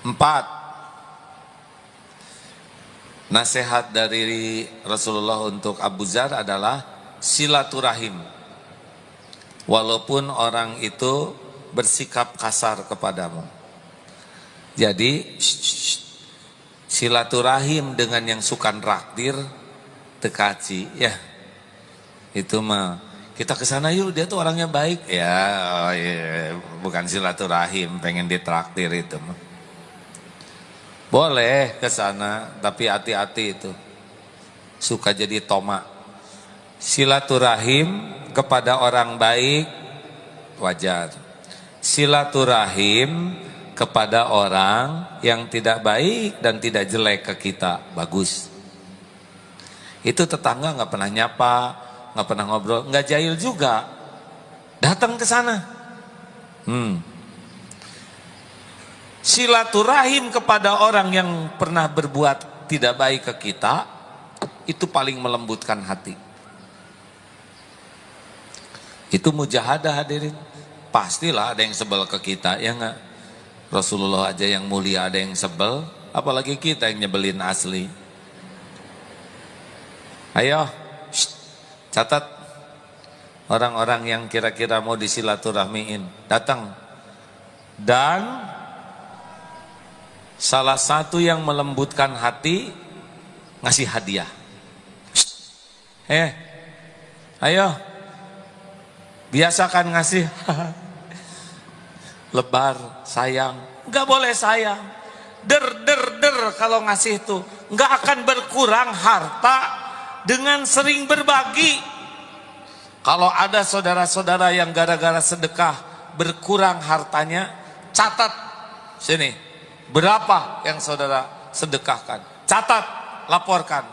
4. Nasihat dari Rasulullah untuk Abu Dzar adalah silaturahim. Walaupun orang itu bersikap kasar kepadamu. Jadi silaturahim dengan yang suka traktir tekaci ya. Itu mah kita kesana yuk, dia tuh orangnya baik. Ya, oh iya, bukan silaturahim pengen ditraktir itu mah. Boleh kesana tapi hati-hati itu. Suka jadi tomak. Silaturahim kepada orang baik wajar. Silaturahim kepada orang yang tidak baik dan tidak jelek ke kita bagus. Itu tetangga nggak pernah nyapa, nggak pernah ngobrol, nggak jahil juga, datang ke sana. Silaturahim kepada orang yang pernah berbuat tidak baik ke kita, itu paling melembutkan hati. Itu mujahadah hadirin. Pastilah ada yang sebel ke kita, ya enggak? Rasulullah aja yang mulia ada yang sebel, apalagi kita yang nyebelin asli. Ayo, catat orang-orang yang kira-kira mau disilaturahmiin, datang. Dan salah satu yang melembutkan hati, ngasih hadiah. Ayo, biasakan ngasih. Lebar, sayang. Enggak boleh sayang. Der kalau ngasih itu. Enggak akan berkurang harta dengan sering berbagi. Kalau ada saudara-saudara yang gara-gara sedekah berkurang hartanya, catat sini. Berapa yang saudara sedekahkan? Catat, laporkan.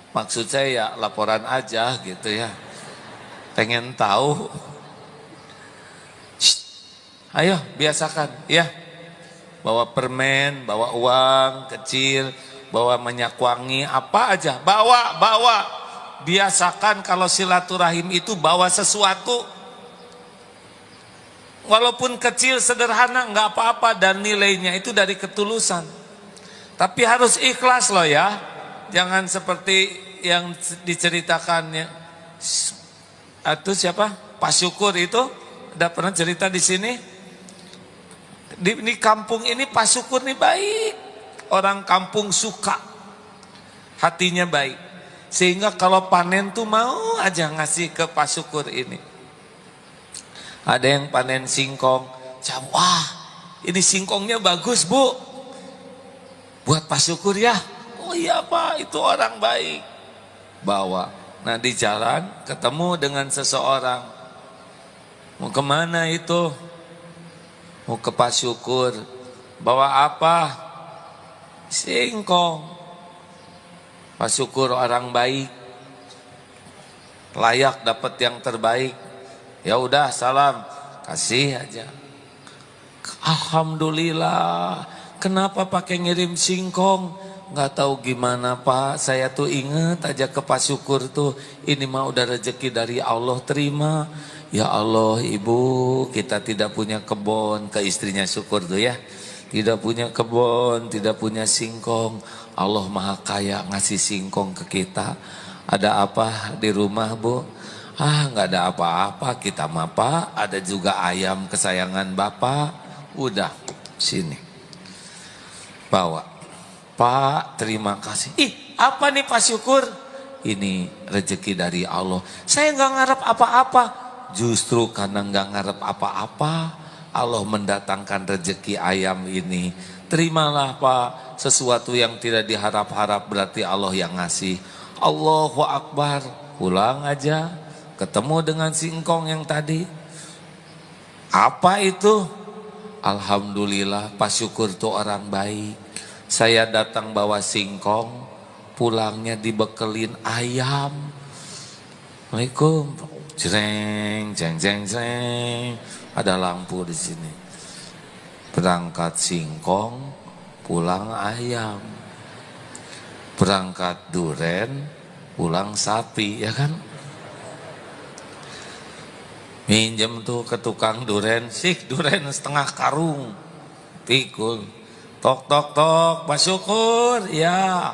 Maksud saya ya laporan aja gitu ya. Pengen tahu. Ayo biasakan ya. Bawa permen, bawa uang kecil, bawa minyak wangi, apa aja. Bawa. Biasakan kalau silaturahim itu bawa sesuatu. Walaupun kecil, sederhana, nggak apa-apa. Dan nilainya itu dari ketulusan. Tapi harus ikhlas loh ya. Jangan seperti yang diceritakannya. Itu siapa? Pak Syukur itu udah pernah cerita di sini. Di kampung ini Pak Syukur nih baik. Orang kampung suka. Hatinya baik. Sehingga kalau panen tuh mau aja ngasih ke Pak Syukur ini. Ada yang panen singkong. Wah, ini singkongnya bagus Bu. Buat Pak Syukur ya. Oh iya Pak, itu orang baik. Bawa. Nah di jalan ketemu dengan seseorang. Mau kemana itu? Mau ke Pak Syukur. Bawa apa? Singkong. Pak Syukur orang baik. Layak dapat yang terbaik. Ya udah salam. Kasih aja. Alhamdulillah. Kenapa pakai ngirim singkong? Nggak tahu gimana Pak, saya tuh inget aja ke Pak Syukur tuh, ini mah udah rezeki dari Allah, terima. Ya Allah Ibu, kita tidak punya kebun, ke istrinya Syukur tuh ya. Tidak punya kebun, tidak punya singkong. Allah Maha Kaya ngasih singkong ke kita. Ada apa di rumah Bu? Nggak ada apa-apa, kita mah Pak, ada juga ayam kesayangan Bapak. Udah, sini. bawa. Pak, terima kasih. Ih, apa nih Pak Syukur? Ini rezeki dari Allah. Saya nggak ngarep apa-apa. Justru karena nggak ngarep apa-apa, Allah mendatangkan rezeki ayam ini. Terimalah Pak, sesuatu yang tidak diharap-harap berarti Allah yang ngasih. Allahu Akbar. Pulang aja, ketemu dengan si engkong yang tadi. Apa itu? Alhamdulillah, Pak Syukur tuh orang baik. Saya datang bawa singkong, pulangnya dibekelin ayam. Assalamualaikum. Jreng, jeng, jeng, jeng. Ada lampu di sini. Berangkat singkong, pulang ayam. Berangkat duren, pulang sapi, ya kan? Minjem tuh ke tukang duren, sih duren setengah karung. Pikul. Tok, tok, tok, Pak Syukur. Ya,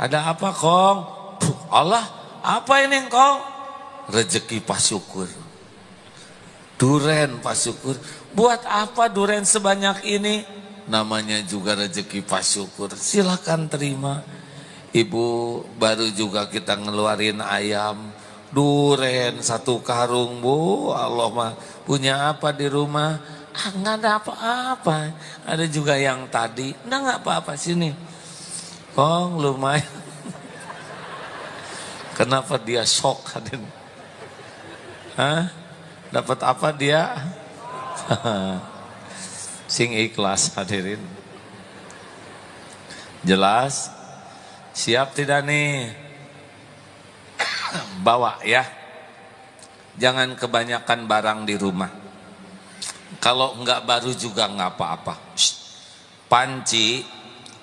ada apa Kong? Allah, apa ini Kong? Rezeki Pak Syukur. Duren Pak Syukur. Buat apa duren sebanyak ini? Namanya juga rezeki Pak Syukur. Silakan terima. Ibu, baru juga kita ngeluarin ayam. Duren satu karung Bu. Allah mah punya apa di rumah? Ah, nggak ada apa-apa. Ada juga yang tadi. Nah, nggak apa-apa sini. Kong lumayan. Kenapa dia shock hadirin? Hah? Dapat apa dia? Sing ikhlas hadirin. Jelas? Siap tidak nih? Bawa ya. Jangan kebanyakan barang di rumah. Kalau enggak baru juga enggak apa-apa. Panci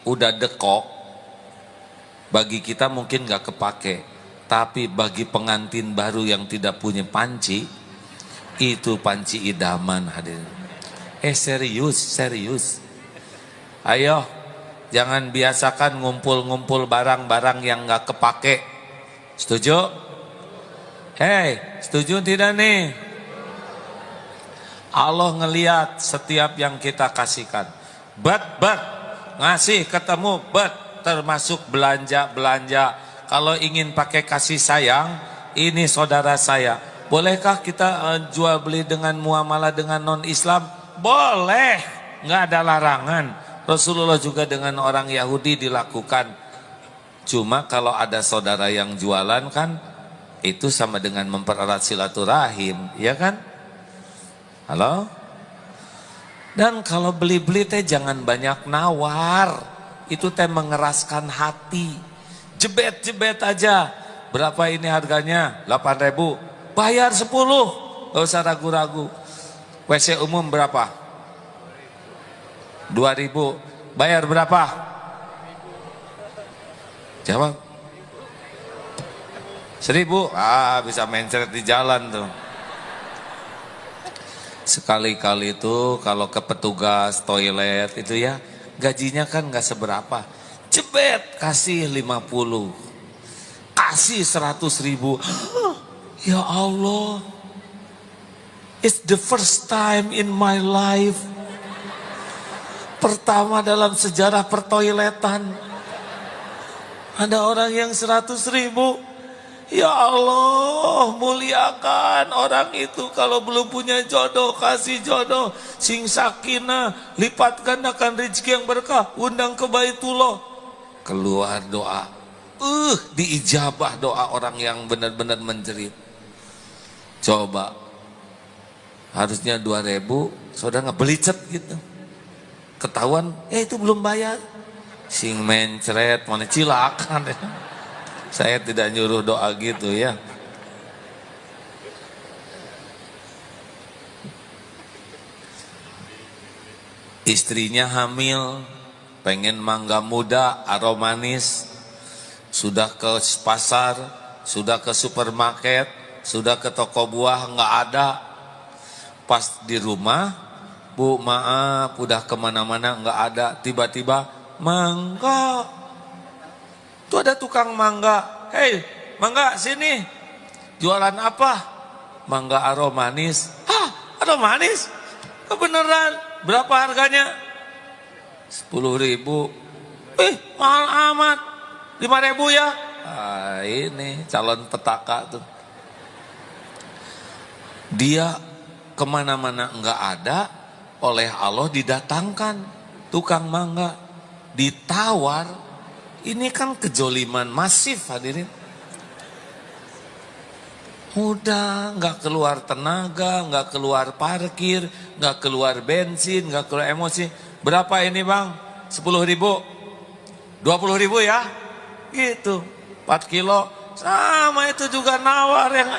udah dekok. Bagi kita mungkin enggak kepake. Tapi bagi pengantin baru yang tidak punya panci, itu panci idaman hadirin. Serius. Ayo, jangan biasakan ngumpul-ngumpul barang-barang yang enggak kepake. Setuju? Hei, setuju tidak nih? Allah ngelihat setiap yang kita kasihkan. Bet, ngasih ketemu bet, termasuk belanja. Kalau ingin pakai kasih sayang, ini saudara saya. Bolehkah kita jual beli dengan muamalah dengan non-Islam? Boleh, nggak ada larangan. Rasulullah juga dengan orang Yahudi dilakukan. Cuma kalau ada saudara yang jualan kan, itu sama dengan mempererat silaturahim, ya kan? Halo? Dan kalau beli-beli teh jangan banyak nawar. Itu teh mengeraskan hati. Jebet aja. Berapa ini harganya? 8.000. Bayar 10. Gak usah ragu-ragu. WC umum berapa? 2.000. Bayar berapa? Jawab. 1.000. Ah, bisa mencret di jalan tuh. Sekali-kali itu kalau ke petugas toilet itu ya, gajinya kan gak seberapa. Jebet, kasih 50. Kasih 100.000. Ya Allah. It's the first time in my life. Pertama dalam sejarah pertoiletan. Ada orang yang 100.000. Ya Allah, muliakan orang itu. Kalau belum punya jodoh, kasih jodoh. Sing sakinah, lipat gandakan rezeki yang berkah. Undang ke Baitullah. Keluar doa. Diijabah doa orang yang benar-benar menjerit. Coba. Harusnya 2.000, saudara ngebelicet gitu. Ketahuan, itu belum bayar. Sing mencret, mana cilakan ya. Saya tidak nyuruh doa gitu ya. Istrinya hamil, pengen mangga muda, aromanis. Sudah ke pasar, sudah ke supermarket, sudah ke toko buah, nggak ada. Pas di rumah, Bu maaf, udah kemana-mana nggak ada. Tiba-tiba mangga. Tuh ada tukang mangga. Hei, mangga sini. Jualan apa? Mangga aromanis. Hah, aromanis? Kebenaran? Berapa harganya? 10.000. Mahal amat. 5.000 ya. Ini calon petaka tuh. Dia kemana-mana enggak ada, oleh Allah didatangkan tukang mangga, ditawar. Ini kan kejoliman masif hadirin. Udah nggak keluar tenaga, nggak keluar parkir, nggak keluar bensin, nggak keluar emosi. Berapa ini bang? 10.000, 20.000 ya? Gitu, 4 kilo. Sama itu juga nawar yang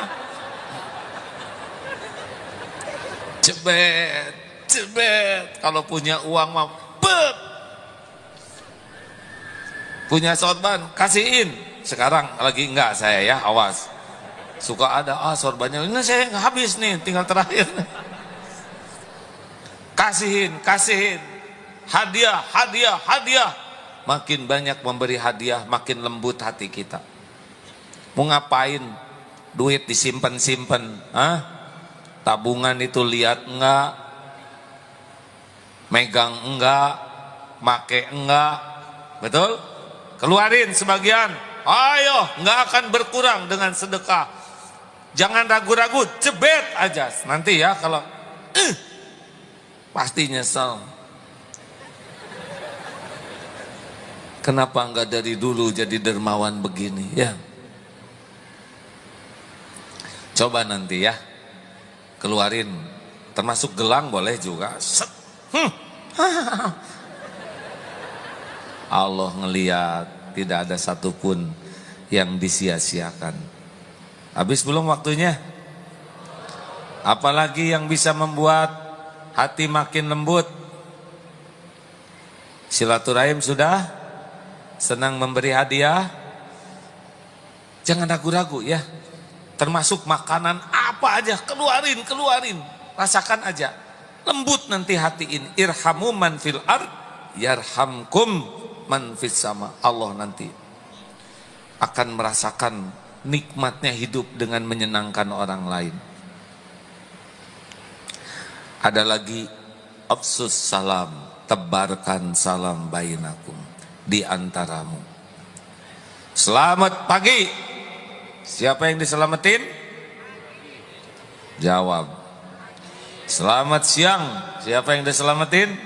cebet, cebet. Kalau punya uang mah, bet. Punya sorban, kasihin. Sekarang lagi enggak saya ya, awas. Suka ada, sorbannya ini saya nggak habis nih, tinggal terakhir. Kasihin, kasihin. Hadiah, hadiah, hadiah. Makin banyak memberi hadiah, makin lembut hati kita. Mau ngapain? Duit disimpan-simpan, tabungan itu lihat enggak, megang enggak, make enggak, betul? Keluarin sebagian, ayo, enggak akan berkurang dengan sedekah. Jangan ragu-ragu, jebet aja. Nanti ya kalau pasti nyesel. Kenapa enggak dari dulu jadi dermawan begini ya? Coba nanti ya, keluarin, termasuk gelang boleh juga. Allah ngeliat tidak ada satupun yang disia-siakan. Habis belum waktunya? Apalagi yang bisa membuat hati makin lembut? Silaturahim sudah? Senang memberi hadiah? Jangan ragu-ragu ya. Termasuk makanan apa aja, keluarin, keluarin. Rasakan aja. Lembut nanti hati ini. Irhamu man fil ard, yarhamkum man fis sama. Allah nanti akan merasakan nikmatnya hidup dengan menyenangkan orang lain. Ada lagi, afsus salam, tebarkan salam bainakum, di antaramu. Selamat pagi. Siapa yang diselamatin? Jawab. Selamat siang. Siapa yang diselamatin?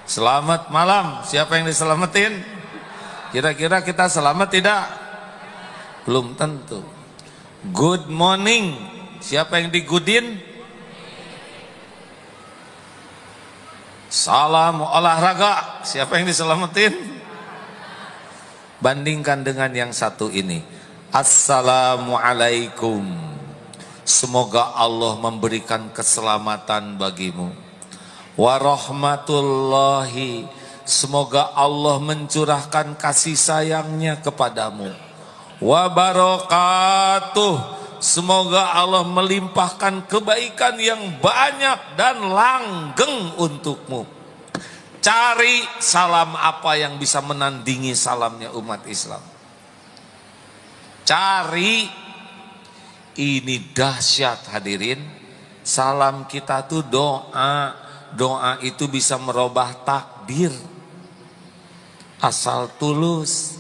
Selamat malam. Siapa yang diselamatin? Kira-kira kita selamat tidak? Belum tentu. Good morning. Siapa yang digudin? Salam olahraga. Siapa yang diselamatin? Bandingkan dengan yang satu ini. Assalamualaikum. Semoga Allah memberikan keselamatan bagimu. Warahmatullahi. Semoga Allah mencurahkan kasih sayangnya kepadamu. Wabarakatuh. Semoga Allah melimpahkan kebaikan yang banyak dan langgeng untukmu. Cari salam apa yang bisa menandingi salamnya umat Islam. Cari. Ini dahsyat hadirin. Salam kita tuh doa. Doa itu bisa merubah takdir. Asal tulus.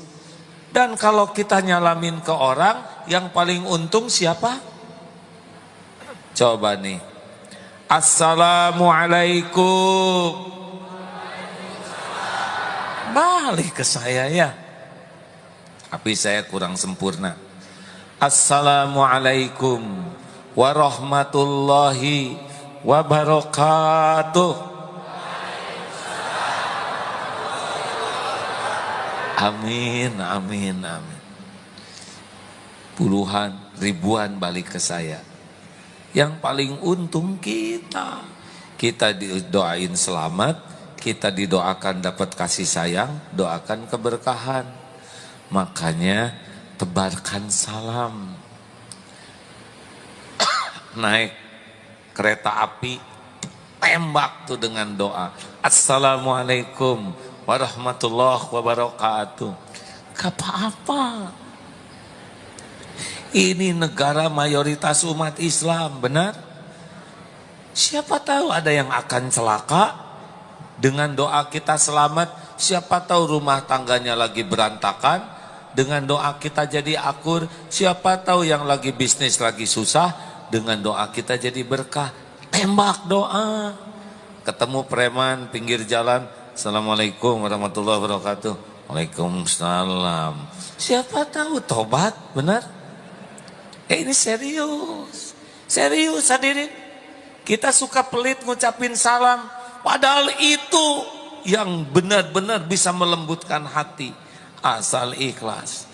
Dan kalau kita nyalamin ke orang, yang paling untung siapa? Coba nih. Assalamualaikum. Balik ke saya ya. Tapi saya kurang sempurna. Assalamualaikum warahmatullahi wabarakatuh. Amin, amin, amin. Puluhan, ribuan balik ke saya. Yang paling untung kita. Kita didoain selamat, kita didoakan dapat kasih sayang, doakan keberkahan. Makanya tebarkan salam. Naik kereta api, tembak tuh dengan doa. Assalamualaikum warahmatullahi wabarakatuh. Gak apa-apa. Ini negara mayoritas umat Islam, benar? Siapa tahu ada yang akan celaka, Dengan doa kita selamat, siapa tahu rumah tangganya lagi berantakan. Dengan doa kita jadi akur, siapa tahu yang lagi bisnis lagi susah. Dengan doa kita jadi berkah. Tembak doa. Ketemu preman pinggir jalan, Assalamualaikum warahmatullahi wabarakatuh. Waalaikumsalam. Siapa tahu tobat, benar? Ini serius. Serius hadirin. Kita suka pelit ngucapin salam, padahal itu yang benar-benar bisa melembutkan hati, asal ikhlas.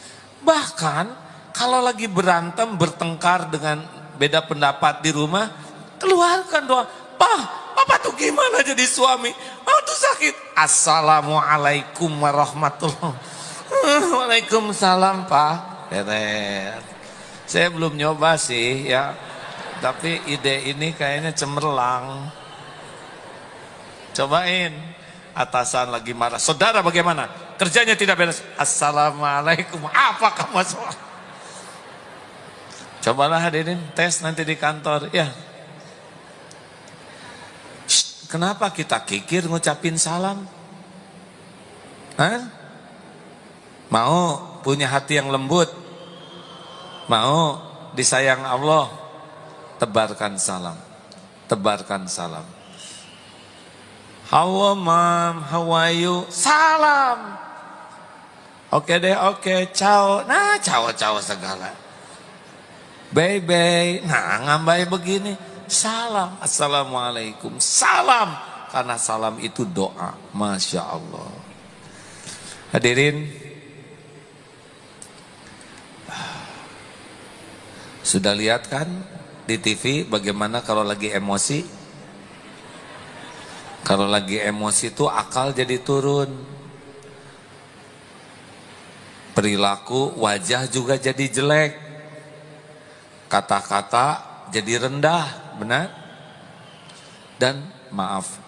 Bahkan kalau lagi berantem, bertengkar dengan beda pendapat di rumah, keluarkan doa. Papa tuh gimana jadi suami? Tuh sakit. Assalamualaikum warahmatullahi wabarakatuh. Waalaikumsalam Pak. Saya belum nyoba sih ya, tapi ide ini kayaknya cemerlang. Cobain. Atasan lagi marah, saudara bagaimana? Kerjanya tidak beres. Assalamualaikum, apakah masalah? Cobalah hadirin, tes nanti di kantor ya. Kenapa kita kikir ngucapin salam? Hah? Mau punya hati yang lembut? Mau disayang Allah? Tebarkan salam. Tebarkan salam. How mom, how are you? Salam. Oke deh, oke, ciao. Nah, ciao segala. Bye. Nah, ngambai begini. Salam. Assalamualaikum. Salam. Karena salam itu doa. Masya Allah. Hadirin. Sudah lihat kan di TV bagaimana kalau lagi emosi? Kalau lagi emosi itu akal jadi turun. Perilaku, wajah juga jadi jelek. Kata-kata jadi rendah, benar? Dan maaf,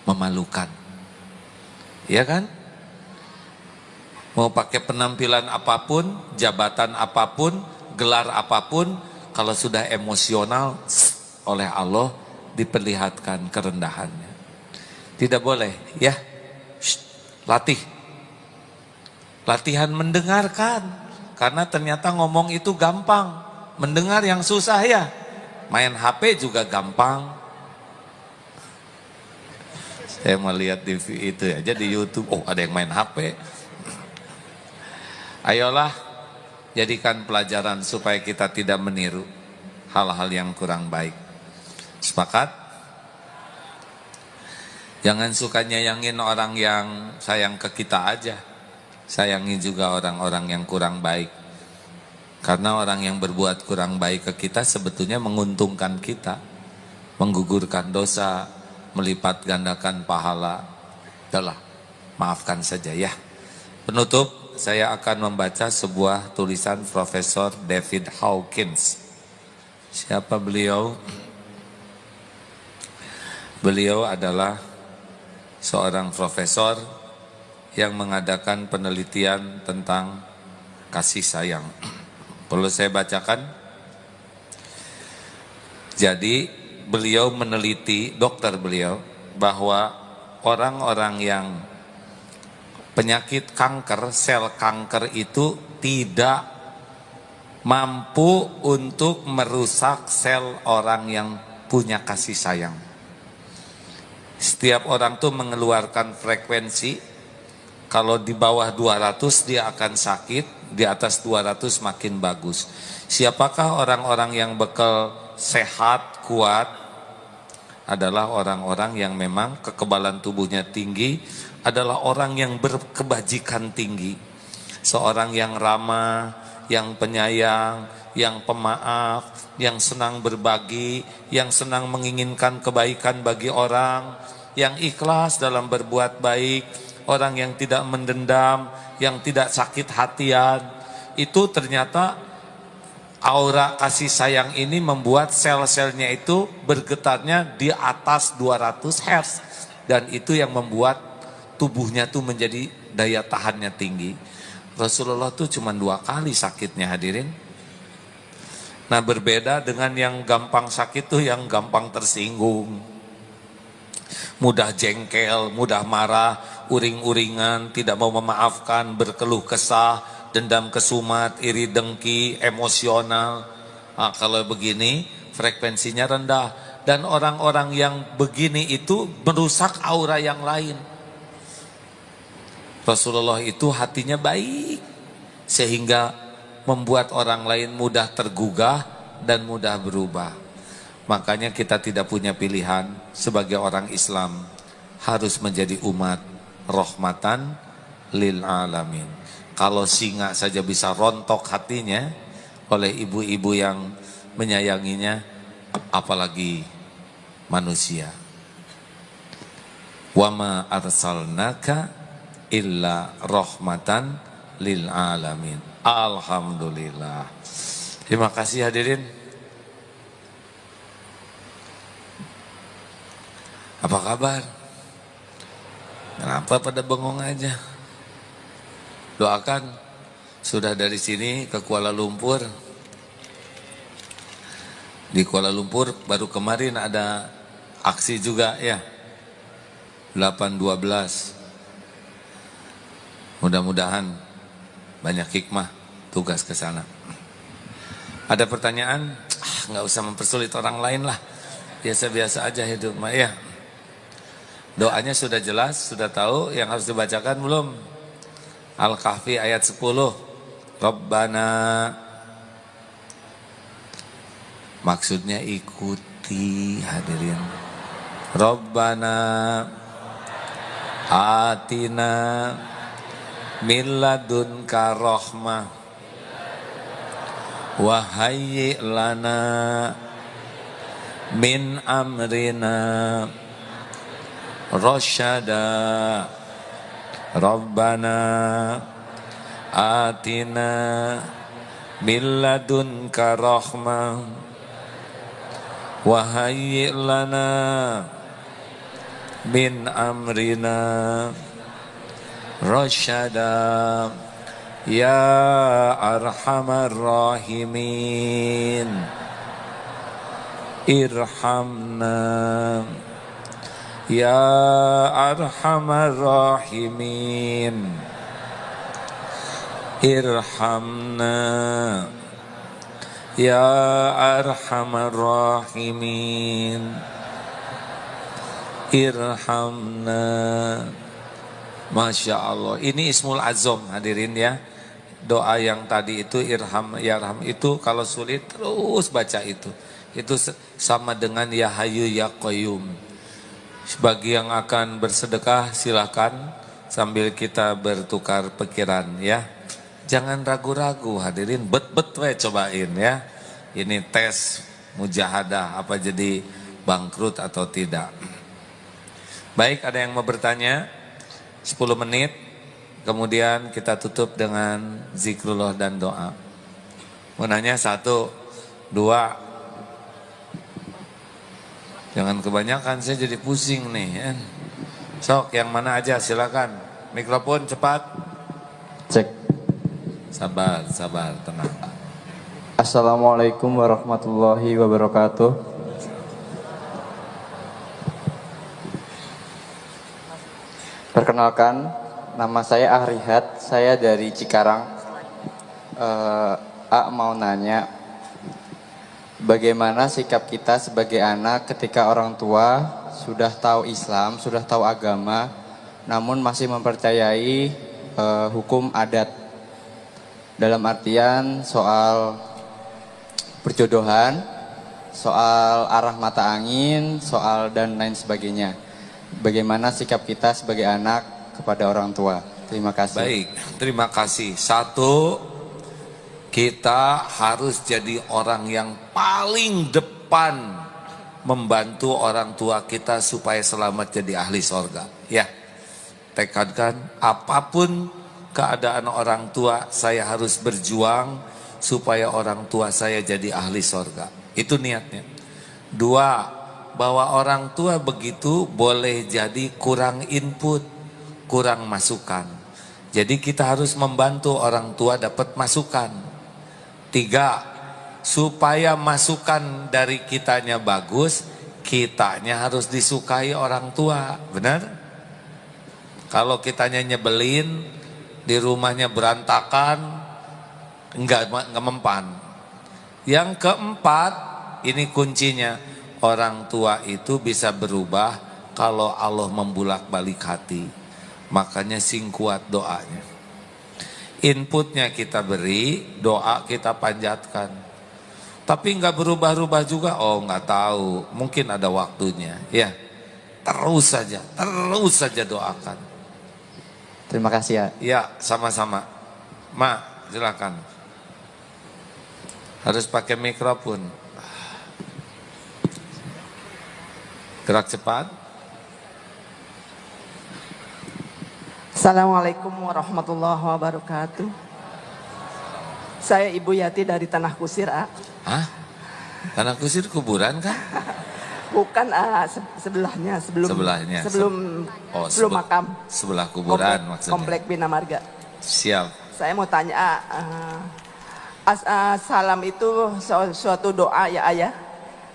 memalukan. Iya kan? Mau pakai penampilan apapun, jabatan apapun, gelar apapun, kalau sudah emosional oleh Allah diperlihatkan kerendahannya. Tidak boleh, ya. Latih. Latihan mendengarkan. Karena ternyata ngomong itu gampang. Mendengar yang susah ya. Main HP juga gampang. Saya melihat di itu aja di YouTube, oh ada yang main HP. Ayolah, jadikan pelajaran supaya kita tidak meniru hal-hal yang kurang baik. Sepakat? Jangan suka nyayangin orang yang sayang ke kita aja. Sayangi juga orang-orang yang kurang baik. Karena orang yang berbuat kurang baik ke kita sebetulnya menguntungkan kita. Menggugurkan dosa, melipat gandakan pahala. Udahlah, maafkan saja ya. Penutup, saya akan membaca sebuah tulisan Profesor David Hawkins. Siapa beliau? Beliau adalah seorang profesor yang mengadakan penelitian tentang kasih sayang. Perlu saya bacakan? Jadi beliau meneliti, dokter beliau, bahwa orang-orang yang penyakit kanker, sel kanker itu tidak mampu untuk merusak sel orang yang punya kasih sayang. Setiap orang tuh mengeluarkan frekuensi, kalau di bawah 200 dia akan sakit, di atas 200 makin bagus. Siapakah orang-orang yang bekal sehat, kuat? Adalah orang-orang yang memang kekebalan tubuhnya tinggi, adalah orang yang berkebajikan tinggi. Seorang yang ramah, yang penyayang, yang pemaaf, yang senang berbagi, yang senang menginginkan kebaikan bagi orang, yang ikhlas dalam berbuat baik, orang yang tidak mendendam, yang tidak sakit hatian. Itu ternyata aura kasih sayang ini membuat sel-selnya itu bergetarnya di atas 200 Hz. Dan itu yang membuat tubuhnya tuh menjadi daya tahannya tinggi. Rasulullah tuh cuma 2 kali sakitnya hadirin. Nah berbeda dengan yang gampang sakit tuh yang gampang tersinggung. mudah jengkel, mudah marah, uring-uringan, tidak mau memaafkan, berkeluh kesah, dendam kesumat, iri dengki, emosional. Nah, kalau begini frekuensinya rendah. Dan orang-orang yang begini itu merusak aura yang lain. Rasulullah itu hatinya baik, sehingga membuat orang lain mudah tergugah dan mudah berubah. Makanya kita tidak punya pilihan sebagai orang Islam, harus menjadi umat rahmatan lil alamin. Kalau singa saja bisa rontok hatinya oleh ibu-ibu yang menyayanginya, apalagi manusia. Wa ma arsalnaka illa rahmatan lil alamin. Alhamdulillah. Terima kasih hadirin. Apa kabar? Kenapa pada bengong aja? Doakan sudah dari sini ke Kuala Lumpur. Di Kuala Lumpur baru kemarin ada aksi juga ya. 8.12. Mudah-mudahan banyak hikmah tugas ke sana. Ada pertanyaan? Nggak usah mempersulit orang lain lah. Biasa-biasa aja hidup mah ya. Doanya sudah jelas, sudah tahu. Yang harus dibacakan belum? Al-Kahfi ayat 10. Rabbana. Maksudnya ikuti hadirin. Rabbana atina min ladunka rahmah wa hayyi lana min amrina rasyada. Rabbana atina min ladunka rahmah wa hayyi lana min amrina rasyada. Ya arhamar rahimin irhamna. Ya arhamar rahimin irhamna. Ya arhamar rahimin irhamna. Masya Allah, ini Ismul Azam hadirin ya. Doa yang tadi itu irham yarham itu kalau sulit terus baca itu. Itu sama dengan ya Hayyu ya Qayyum. Bagi yang akan bersedekah silakan sambil kita bertukar pikiran ya. Jangan ragu-ragu hadirin, bet-bet we cobain ya. Ini tes mujahadah apa jadi bangkrut atau tidak. Baik, ada yang mau bertanya? 10 menit. Kemudian kita tutup dengan zikrullah dan doa. Mau nanya 1, 2. Jangan kebanyakan, saya jadi pusing nih ya. Sok, yang mana aja silakan. Mikrofon cepat. Cek. Sabar, sabar, tenang. Assalamualaikum warahmatullahi wabarakatuh. Perkenalkan, nama saya Ahrihat, saya dari Cikarang. Mau nanya, bagaimana sikap kita sebagai anak ketika orang tua sudah tahu Islam, sudah tahu agama, namun masih mempercayai hukum adat. Dalam artian soal perjodohan, soal arah mata angin, soal dan lain sebagainya. Bagaimana sikap kita sebagai anak kepada orang tua? Terima kasih. Baik, terima kasih. 1, kita harus jadi orang yang paling depan membantu orang tua kita supaya selamat jadi ahli sorga. Ya, tekadkan apapun keadaan orang tua, saya harus berjuang supaya orang tua saya jadi ahli sorga. Itu niatnya. 2, bahwa orang tua begitu boleh jadi kurang input, kurang masukan. Jadi kita harus membantu orang tua dapat masukan. 3, supaya masukan dari kitanya bagus, kitanya harus disukai orang tua, benar? Kalau kitanya nyebelin, di rumahnya berantakan, enggak mempan. Yang keempat, ini kuncinya, orang tua itu bisa berubah kalau Allah membulak-balik hati. Makanya sing kuat doanya. Inputnya kita beri, doa kita panjatkan. Tapi nggak berubah-ubah juga, oh nggak tahu, mungkin ada waktunya. Ya, terus saja doakan. Terima kasih ya. Ya, sama-sama. Ma, silakan. Harus pakai mikrofon. Gerak cepat. Assalamualaikum warahmatullahi wabarakatuh. Saya Ibu Yati dari Tanah Kusir, A. Hah? Tanah Kusir kuburan kan? Bukan, A, sebelahnya, Sebelahnya. sebelum Oh, makam. Sebelah kuburan maksudnya. Komplek Bina Marga. Siap. Saya mau tanya, salam itu suatu doa ya ayah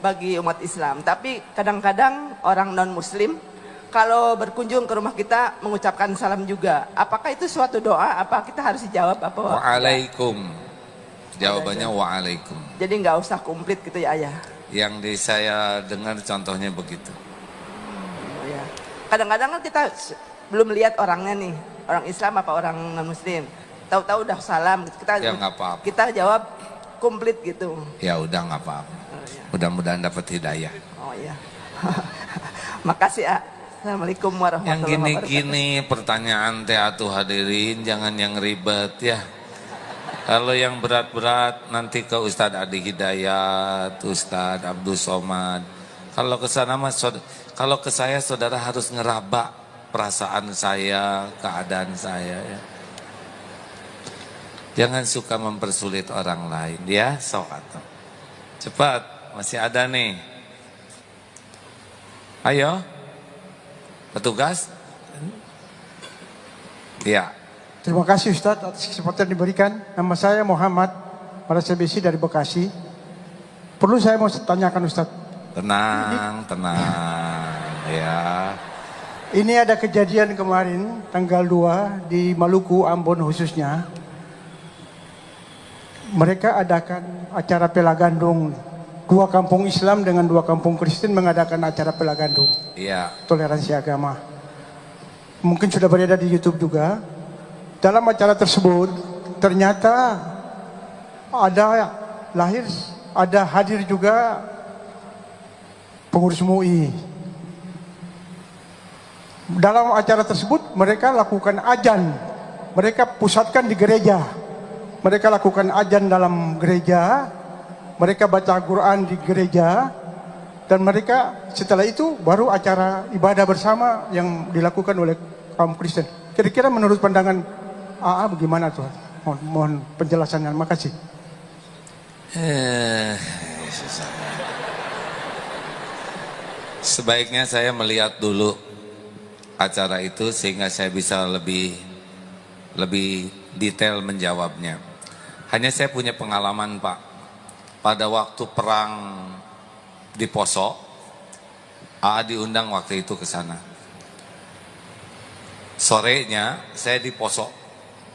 bagi umat Islam. Tapi kadang-kadang orang non Muslim kalau berkunjung ke rumah kita mengucapkan salam juga. Apakah itu suatu doa? Apa kita harus dijawab apa? Waalaikum. Jawabannya waalaikum. Jadi nggak usah komplit gitu ya ayah. Yang saya dengar contohnya begitu. Ya. Kadang-kadang kan kita belum lihat orangnya nih, orang Islam apa orang non Muslim. Tahu-tahu udah salam, kita Ya nggak apa-apa. kita jawab komplit gitu. Ya udah nggak apa-apa. Oh, ya. Mudah-mudahan dapat hidayah. Oh ya. Makasih ya. Assalamualaikum Yang warahmatullahi wabarakatuh. gini-gini pertanyaan teh atuh hadirin, jangan yang ribet ya. Kalau yang berat-berat nanti ke Ustadz Adi Hidayat, Ustadz Abdul Somad. Kalau ke sana mas, kalau ke saya saudara harus ngeraba perasaan saya, keadaan saya ya. Jangan suka mempersulit orang lain ya, sok atuh. Cepat, masih ada nih. Ayo. Petugas. Ya. Terima kasih Ustadz atas kesempatan yang diberikan. Nama saya Muhammad Marasabesi dari Bekasi. Perlu saya mau tanyakan Ustadz. Tenang ya. Ini ada kejadian kemarin tanggal 2 di Maluku, Ambon khususnya. Mereka adakan acara pela gandung. 2 kampung Islam dengan 2 kampung Kristen mengadakan acara pela gandung. Iya. Toleransi agama. Mungkin sudah beredar di YouTube juga. Dalam acara tersebut ternyata ada hadir juga pengurus MUI. Dalam acara tersebut mereka lakukan azan. Mereka pusatkan di gereja. Mereka lakukan azan dalam gereja. Mereka baca Al-Quran di gereja. Dan mereka setelah itu baru acara ibadah bersama yang dilakukan oleh kaum Kristen. Kira-kira menurut pandangan AA bagaimana Tuhan? Mohon penjelasannya. Makasih. Sebaiknya saya melihat dulu acara itu sehingga saya bisa lebih detail menjawabnya. Hanya saya punya pengalaman Pak. Pada waktu perang di Poso, AA diundang waktu itu ke sana. Sorenya saya di Poso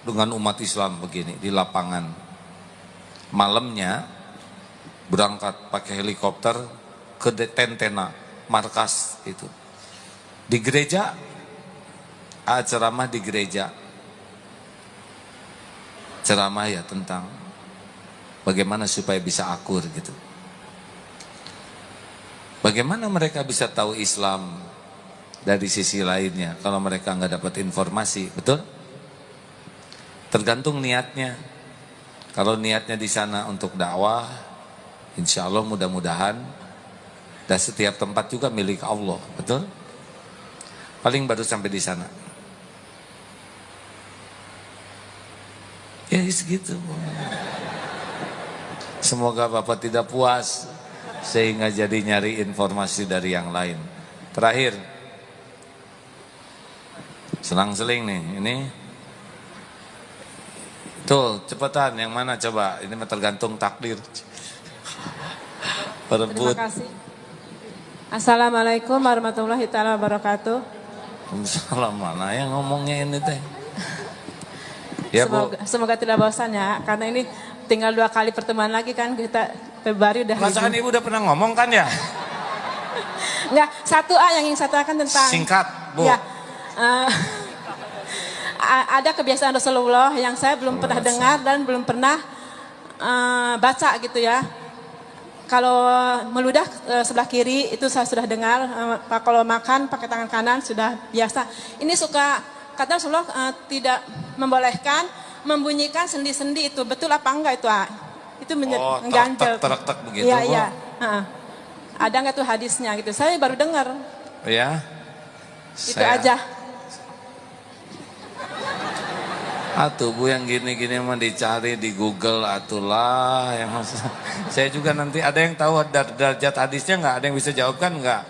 dengan umat Islam begini di lapangan. Malamnya berangkat pakai helikopter ke Tentena, markas itu. Di gereja, ceramah di gereja. Ceramah ya tentang bagaimana supaya bisa akur gitu. Bagaimana mereka bisa tahu Islam dari sisi lainnya kalau mereka nggak dapat informasi, betul? Tergantung niatnya. Kalau niatnya di sana untuk dakwah, insya Allah mudah-mudahan. Dan setiap tempat juga milik Allah, betul? Paling baru sampai di sana. Ya segitu. Semoga Bapak tidak puas sehingga jadi nyari informasi dari yang lain. Terakhir, selang-seling nih, ini. Tuh, cepetan, yang mana coba? Ini tergantung takdir. Perebut. Terima kasih. Assalamualaikum warahmatullahi taala wabarakatuh. Salam mana yang ngomongnya ini teh? Ya Bu. Semoga tidak bosan ya, karena ini tinggal 2 kali pertemuan lagi kan, kita Februari udah. Perasaan Ibu udah pernah ngomong kan ya? Enggak, yang ingin saya tanyakan tentang. Singkat Bu. Ya, ada kebiasaan Rasulullah yang saya belum pernah dengar dan belum pernah baca gitu ya. Kalau meludah sebelah kiri itu saya sudah dengar, kalau makan pakai tangan kanan sudah biasa. Ini suka kata Rasulullah tidak membolehkan membunyikan sendi-sendi itu, betul apa enggak itu? Itu mengganjal. Tek begitu. Iya, iya. Ada enggak tuh hadisnya gitu? Saya baru dengar. Ya. Itu aja. Atuh Bu yang gini-gini mah dicari di Google atulah yang saya juga nanti ada yang tahu derajat hadisnya nggak? Ada yang bisa jawab kan nggak?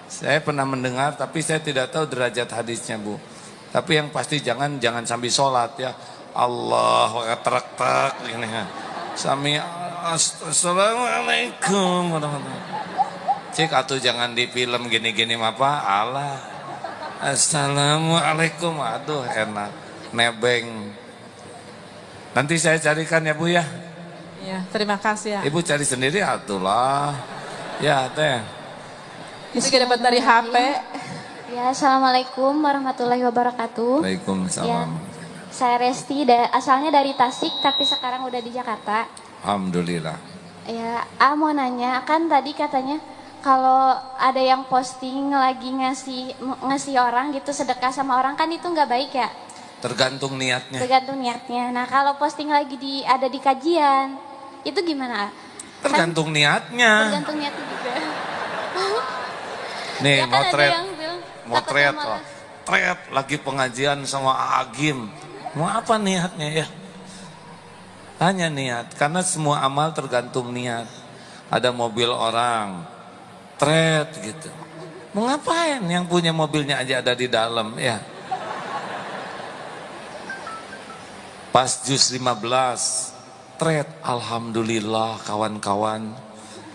Saya pernah mendengar tapi saya tidak tahu derajat hadisnya Bu. Tapi yang pasti jangan sambil sholat ya. Allah terak gini kan. Sami assalamualaikum warahmatullahi. Cik atuh jangan di film gini-gini mah Pak. Allah. Assalamualaikum. Aduh enak. Nebeng. Nanti saya carikan ya Bu ya. Ya, terima kasih ya. Ibu cari sendiri atulah. Ya teh. Ini kita dapat dari HP. Ya, assalamualaikum warahmatullahi wabarakatuh. Waalaikumsalam. Ya, saya Resti, asalnya dari Tasik tapi sekarang udah di Jakarta. Alhamdulillah. Ya, mau nanya, kan tadi katanya kalau ada yang posting lagi ngasih orang gitu sedekah sama orang kan itu nggak baik ya? Tergantung niatnya. Tergantung niatnya. Nah, kalau posting lagi ada di kajian, itu gimana? Tergantung niatnya. Tergantung niatnya juga. Nih, Ya kan ada motret. yang bilang, Motret. takutnya malah. Tret lagi pengajian sama Agim. Mau apa niatnya ya? Tanya niat, karena semua amal tergantung niat. Ada mobil orang, tret gitu. Mau ngapain? Yang punya mobilnya aja ada di dalam ya. Pas juz 15, tret, alhamdulillah kawan-kawan,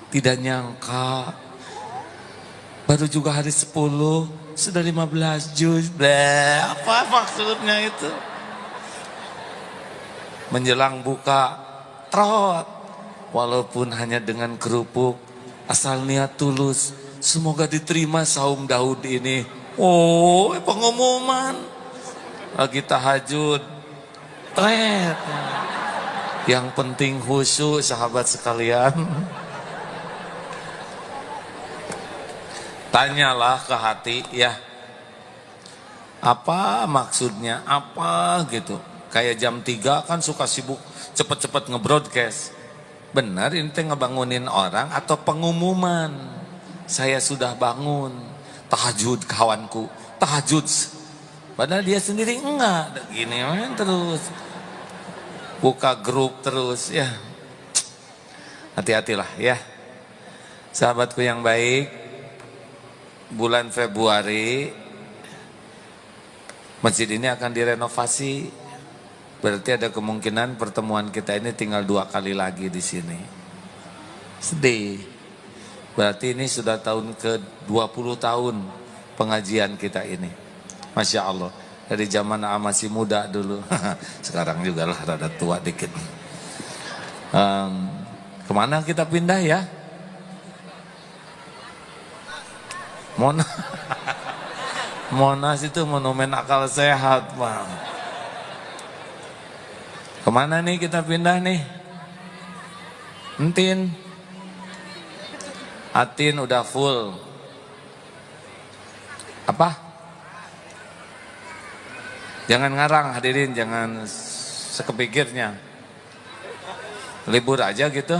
tidak nyangka, baru juga hari 10, sudah 15 juz, apa maksudnya itu? Menjelang buka, trot, walaupun hanya dengan kerupuk, asal niat tulus, semoga diterima saum Daud ini. Oh, pengumuman, lagi tahajud, tret. Yang penting khusyuk sahabat sekalian. Tanyalah ke hati ya. Apa maksudnya? Apa gitu. Kayak jam 3 kan suka sibuk cepet-cepet nge-broadcast. Benar ini teh ngebangunin orang atau pengumuman. Saya sudah bangun. Tahajud kawanku. Tahajud. Padahal dia sendiri enggak. Gini terus. Buka grup terus ya. Hati-hatilah ya. Sahabatku yang baik, bulan Februari masjid ini akan direnovasi. Berarti ada kemungkinan pertemuan kita ini tinggal 2 kali lagi di sini. Sedih. Berarti ini sudah tahun ke-20 tahun pengajian kita ini. Masya Allah. Dari zaman masih muda dulu. Sekarang juga lah rada tua dikit. Kemana kita pindah ya? Monas itu monumen akal sehat Bang. Kemana nih kita pindah nih? Entin. Atin udah full. Apa? Jangan ngarang hadirin, jangan sekepikirnya. Libur aja gitu.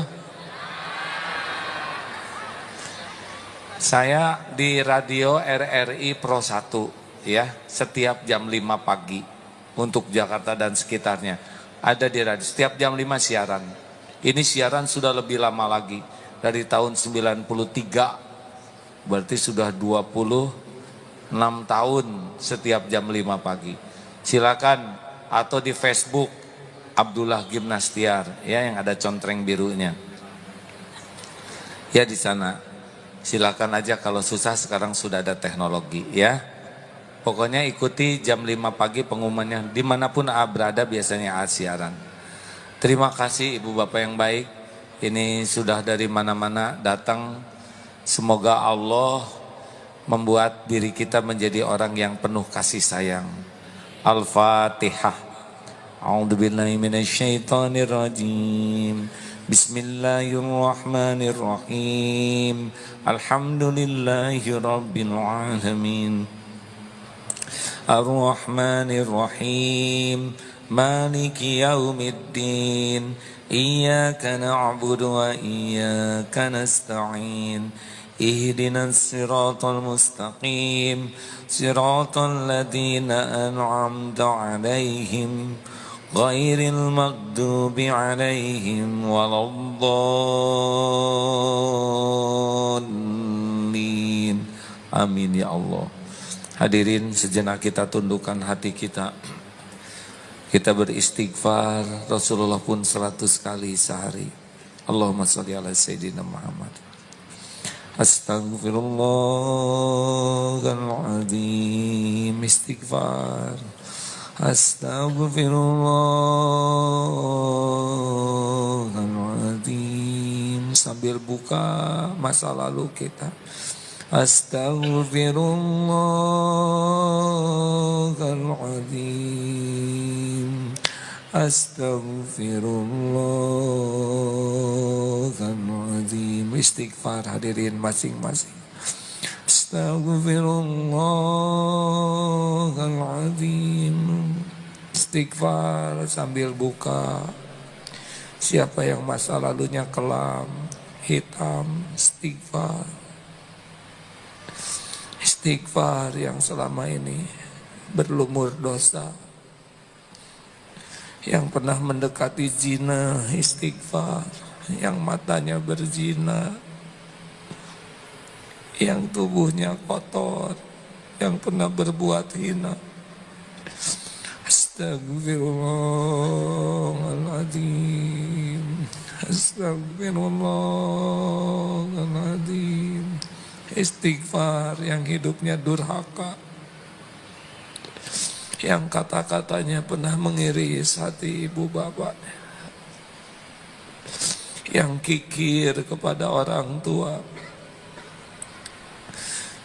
Saya di radio RRI Pro 1 ya, setiap jam 5 pagi untuk Jakarta dan sekitarnya. Ada di radio, setiap jam 5 siaran. Ini siaran sudah lebih lama lagi, dari tahun 93. Berarti sudah 26 tahun setiap jam 5 pagi. Silakan, atau di Facebook Abdullah Gimnastiar ya, yang ada contreng birunya. Ya di sana. Silakan aja kalau susah, sekarang sudah ada teknologi ya. Pokoknya ikuti jam 5 pagi pengumumannya. Dimanapun berada biasanya siaran. Terima kasih Ibu Bapak yang baik. Ini sudah dari mana-mana datang. Semoga Allah membuat diri kita menjadi orang yang penuh kasih sayang. Al-Fatihah. A'udzubillahi minasyaitonirrajim. Bismillahirrahmanirrahim. Alhamdulillahi rabbil alamin. Ar-Rahmanir-Rahim. Maliki yaumiddin. Iyyaka na'budu wa iyyaka nasta'in. Ihdinas siratal mustaqim. Siratal ladzina an'amta 'alaihim ghairil maghdubi 'alaihim waladdallin. Amin ya Allah. Hadirin, sejenak kita tundukkan hati kita. Kita beristighfar. Rasulullah pun 100 kali sehari. Allahumma sholli ala sayyidina Muhammad. Astaghfirullahaladzim. Istighfar. Astaghfirullahaladzim. Sambil buka masa lalu kita. Astaghfirullahaladzim. Astaghfirullahaladzim. Istighfar hadirin masing-masing. Astaghfirullahaladzim. Istighfar sambil buka. Siapa yang masa lalunya kelam, hitam, istighfar. Istighfar yang selama ini berlumur dosa, yang pernah mendekati zina, istighfar. Yang matanya berzina, yang tubuhnya kotor, yang pernah berbuat hina. Astagfirullahaladzim. Astagfirullahaladzim. Istighfar yang hidupnya durhaka, yang kata-katanya pernah mengiris hati ibu bapak, yang kikir kepada orang tua,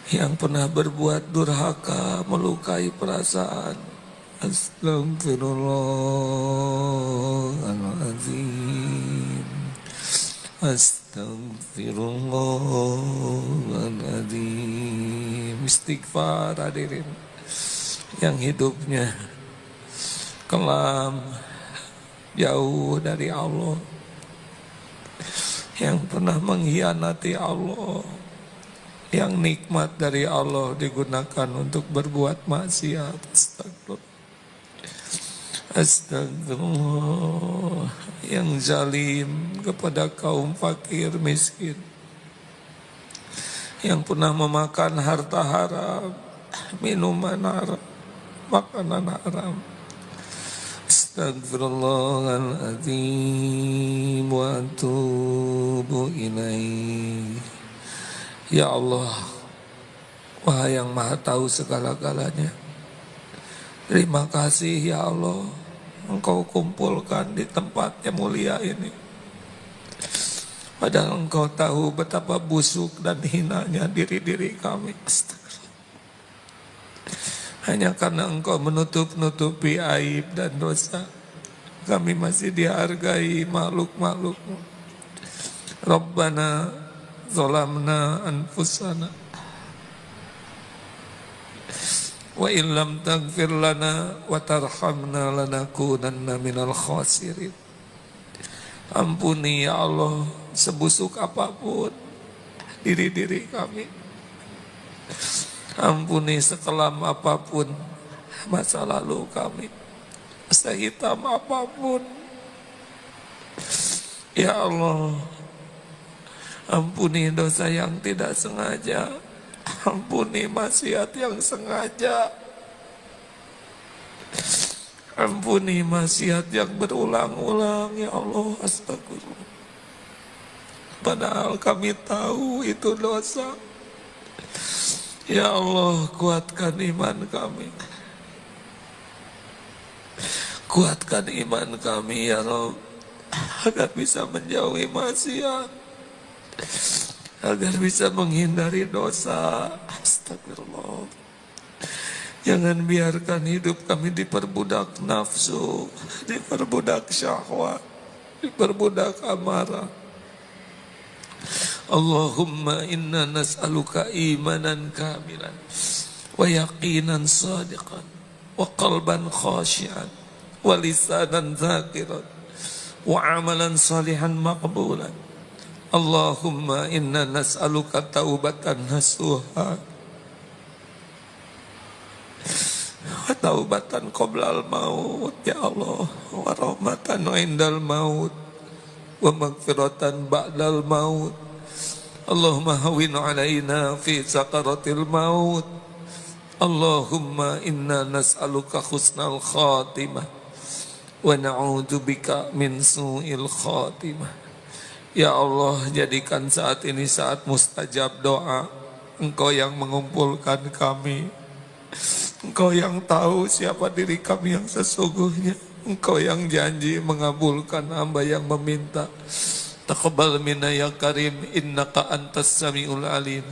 yang pernah berbuat durhaka, melukai perasaan. Astagfirullahaladzim. Astagfirullahaladzim. Istighfar hadirin, yang hidupnya kelam, jauh dari Allah, yang pernah mengkhianati Allah, yang nikmat dari Allah digunakan untuk berbuat maksiat. Astagfirullah. Yang zalim kepada kaum fakir miskin, yang pernah memakan harta haram, minuman haram, makanan haram. Astagfirullahaladzim wa atubu ilaih. Ya Allah, Wahai yang maha tahu segala-galanya, terima kasih ya Allah, Engkau kumpulkan di tempat yang mulia ini. Padahal Engkau tahu betapa busuk dan hinanya diri-diri kami. Hanya karena Engkau menutup-nutupi aib dan dosa, kami masih dihargai makhluk-makhluk-Mu. Rabbana zalamna anfusana wa illam taghfir lana wa tarhamna lanakunanna minal khasirin. Ampuni ya Allah sebusuk apapun diri-diri kami. Ampuni sekelam apapun masa lalu kami, sehitam apapun. Ya Allah, ampuni dosa yang tidak sengaja, ampuni maksiat yang sengaja, ampuni maksiat yang berulang-ulang. Ya Allah, astagfirullah. Padahal kami tahu itu dosa. Ya Allah, kuatkan iman kami. Kuatkan iman kami ya Rabb, agar bisa menjauhi maksiat, agar bisa menghindari dosa. Astagfirullah. Jangan biarkan hidup kami diperbudak nafsu, diperbudak syahwat, diperbudak amarah. Allahumma inna nas'aluka imanan kamilan wa yaqinan sadiqan wa qalban khashi'an wa lisanan zakiran wa amalan salihan maqbulan. Allahumma inna nas'aluka taubatan nasuha wa taubatan qoblal maut ya Allah, wa rahmatan indal maut wa maghfiratan ba'dal maut. Allahumma hawin alaina fi sakaratil maut. Allahumma inna nas'aluka husnal khatimah wa na'udzubika min su'il khatimah. Ya Allah, jadikan saat ini saat mustajab doa. Engkau yang mengumpulkan kami, Engkau yang tahu siapa diri kami yang sesungguhnya. Engkau yang janji mengabulkan hamba yang meminta. Taqabbal minna ya karim, innaka antas samiul alim.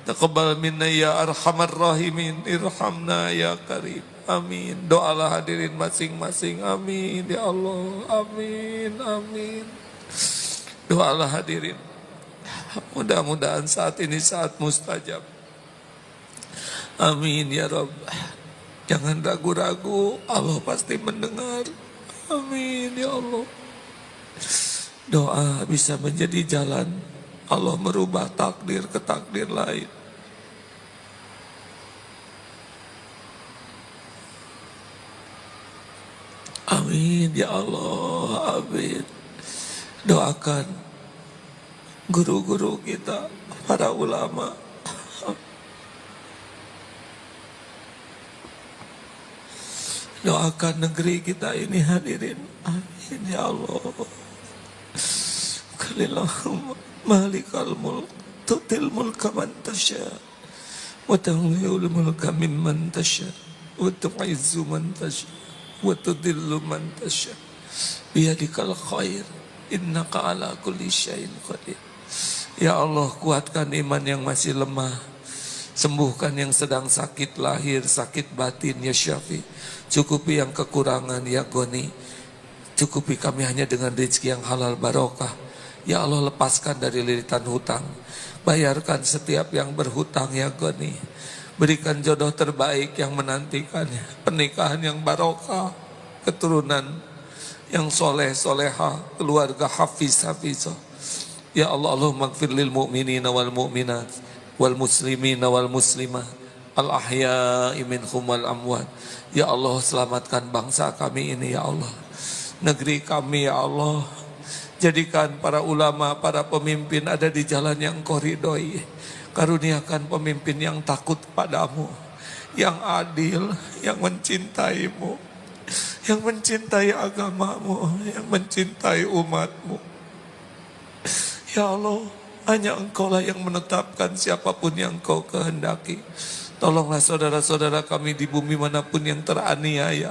Taqabbal minna ya arhamar rahimin, irhamna ya karim. Amin. Doalah hadirin masing-masing. Amin ya Allah. Amin. Amin. Doalah hadirin. Mudah-mudahan saat ini saat mustajab. Amin ya Rabb. Jangan ragu-ragu, Allah pasti mendengar. Amin ya Allah. Doa bisa menjadi jalan Allah merubah takdir ke takdir lain. Amin ya Allah, amin. Doakan guru-guru kita, para ulama. Doakan negeri kita ini hadirin. Amin ya Allah. Kalillahumma malikal mulk tutil mulka man tasha wa tanzi'ul mulka mimman tasha wa tu'izzu man tasha wa tudillu man tasha biyadikal khair innaka ala kulli syai'in qadir. Ya Allah, kuatkan iman yang masih lemah, sembuhkan yang sedang sakit lahir, sakit batin ya Syafi. Cukupi yang kekurangan ya Goni. Cukupi kami hanya dengan rezeki yang halal barokah. Ya Allah, lepaskan dari lilitan hutang. Bayarkan setiap yang berhutang ya Goni. Berikan jodoh terbaik yang menantikannya. Pernikahan yang barokah, keturunan yang soleh soleha, keluarga hafiz hafizah. Ya Allah, Allahumma gfir lil mu'minina wal mu'minat wal muslimina wal muslimat al ahya'i minhum wal amwat. Ya Allah, selamatkan bangsa kami ini ya Allah, negeri kami ya Allah. Jadikan para ulama, para pemimpin ada di jalan yang Engkau ridhoi. Karuniakan pemimpin yang takut padamu, yang adil, yang mencintaimu, yang mencintai agamamu, yang mencintai umatmu. Ya Allah, hanya Engkau lah yang menetapkan siapapun yang Engkau kehendaki. Tolonglah saudara-saudara kami di bumi manapun yang teraniaya,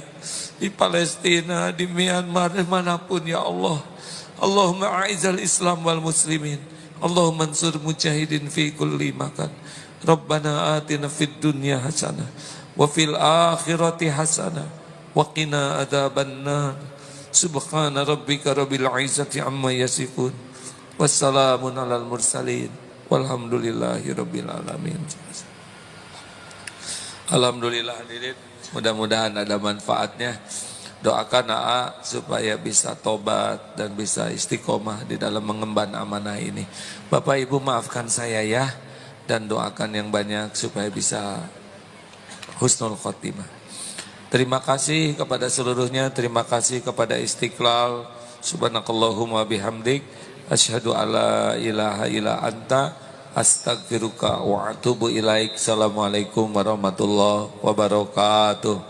di Palestina, di Myanmar, dimanapun ya Allah. Allahumma a'izal Islam wal muslimin. Allahumma ansur mujahidin fi kulli makan. Rabbana atina fid dunya hasanah wa fil akhirati hasanah wa qina adzabannar. Subhana rabbika rabbil izzati amma yasifun. Wassalamun alal mursalin. Walhamdulillahi rabbil alamin. Alhamdulillah hadirin, mudah-mudahan ada manfaatnya. Doakan AA supaya bisa tobat dan bisa istiqomah di dalam mengemban amanah ini. Bapak Ibu maafkan saya ya, dan doakan yang banyak supaya bisa husnul khotimah. Terima kasih kepada seluruhnya, terima kasih kepada Istiqlal. Subhanakallahumma bihamdik, asyhadu alla ilaha illa anta, astagfiruka wa atubu ilaik. Assalamualaikum warahmatullahi wabarakatuh.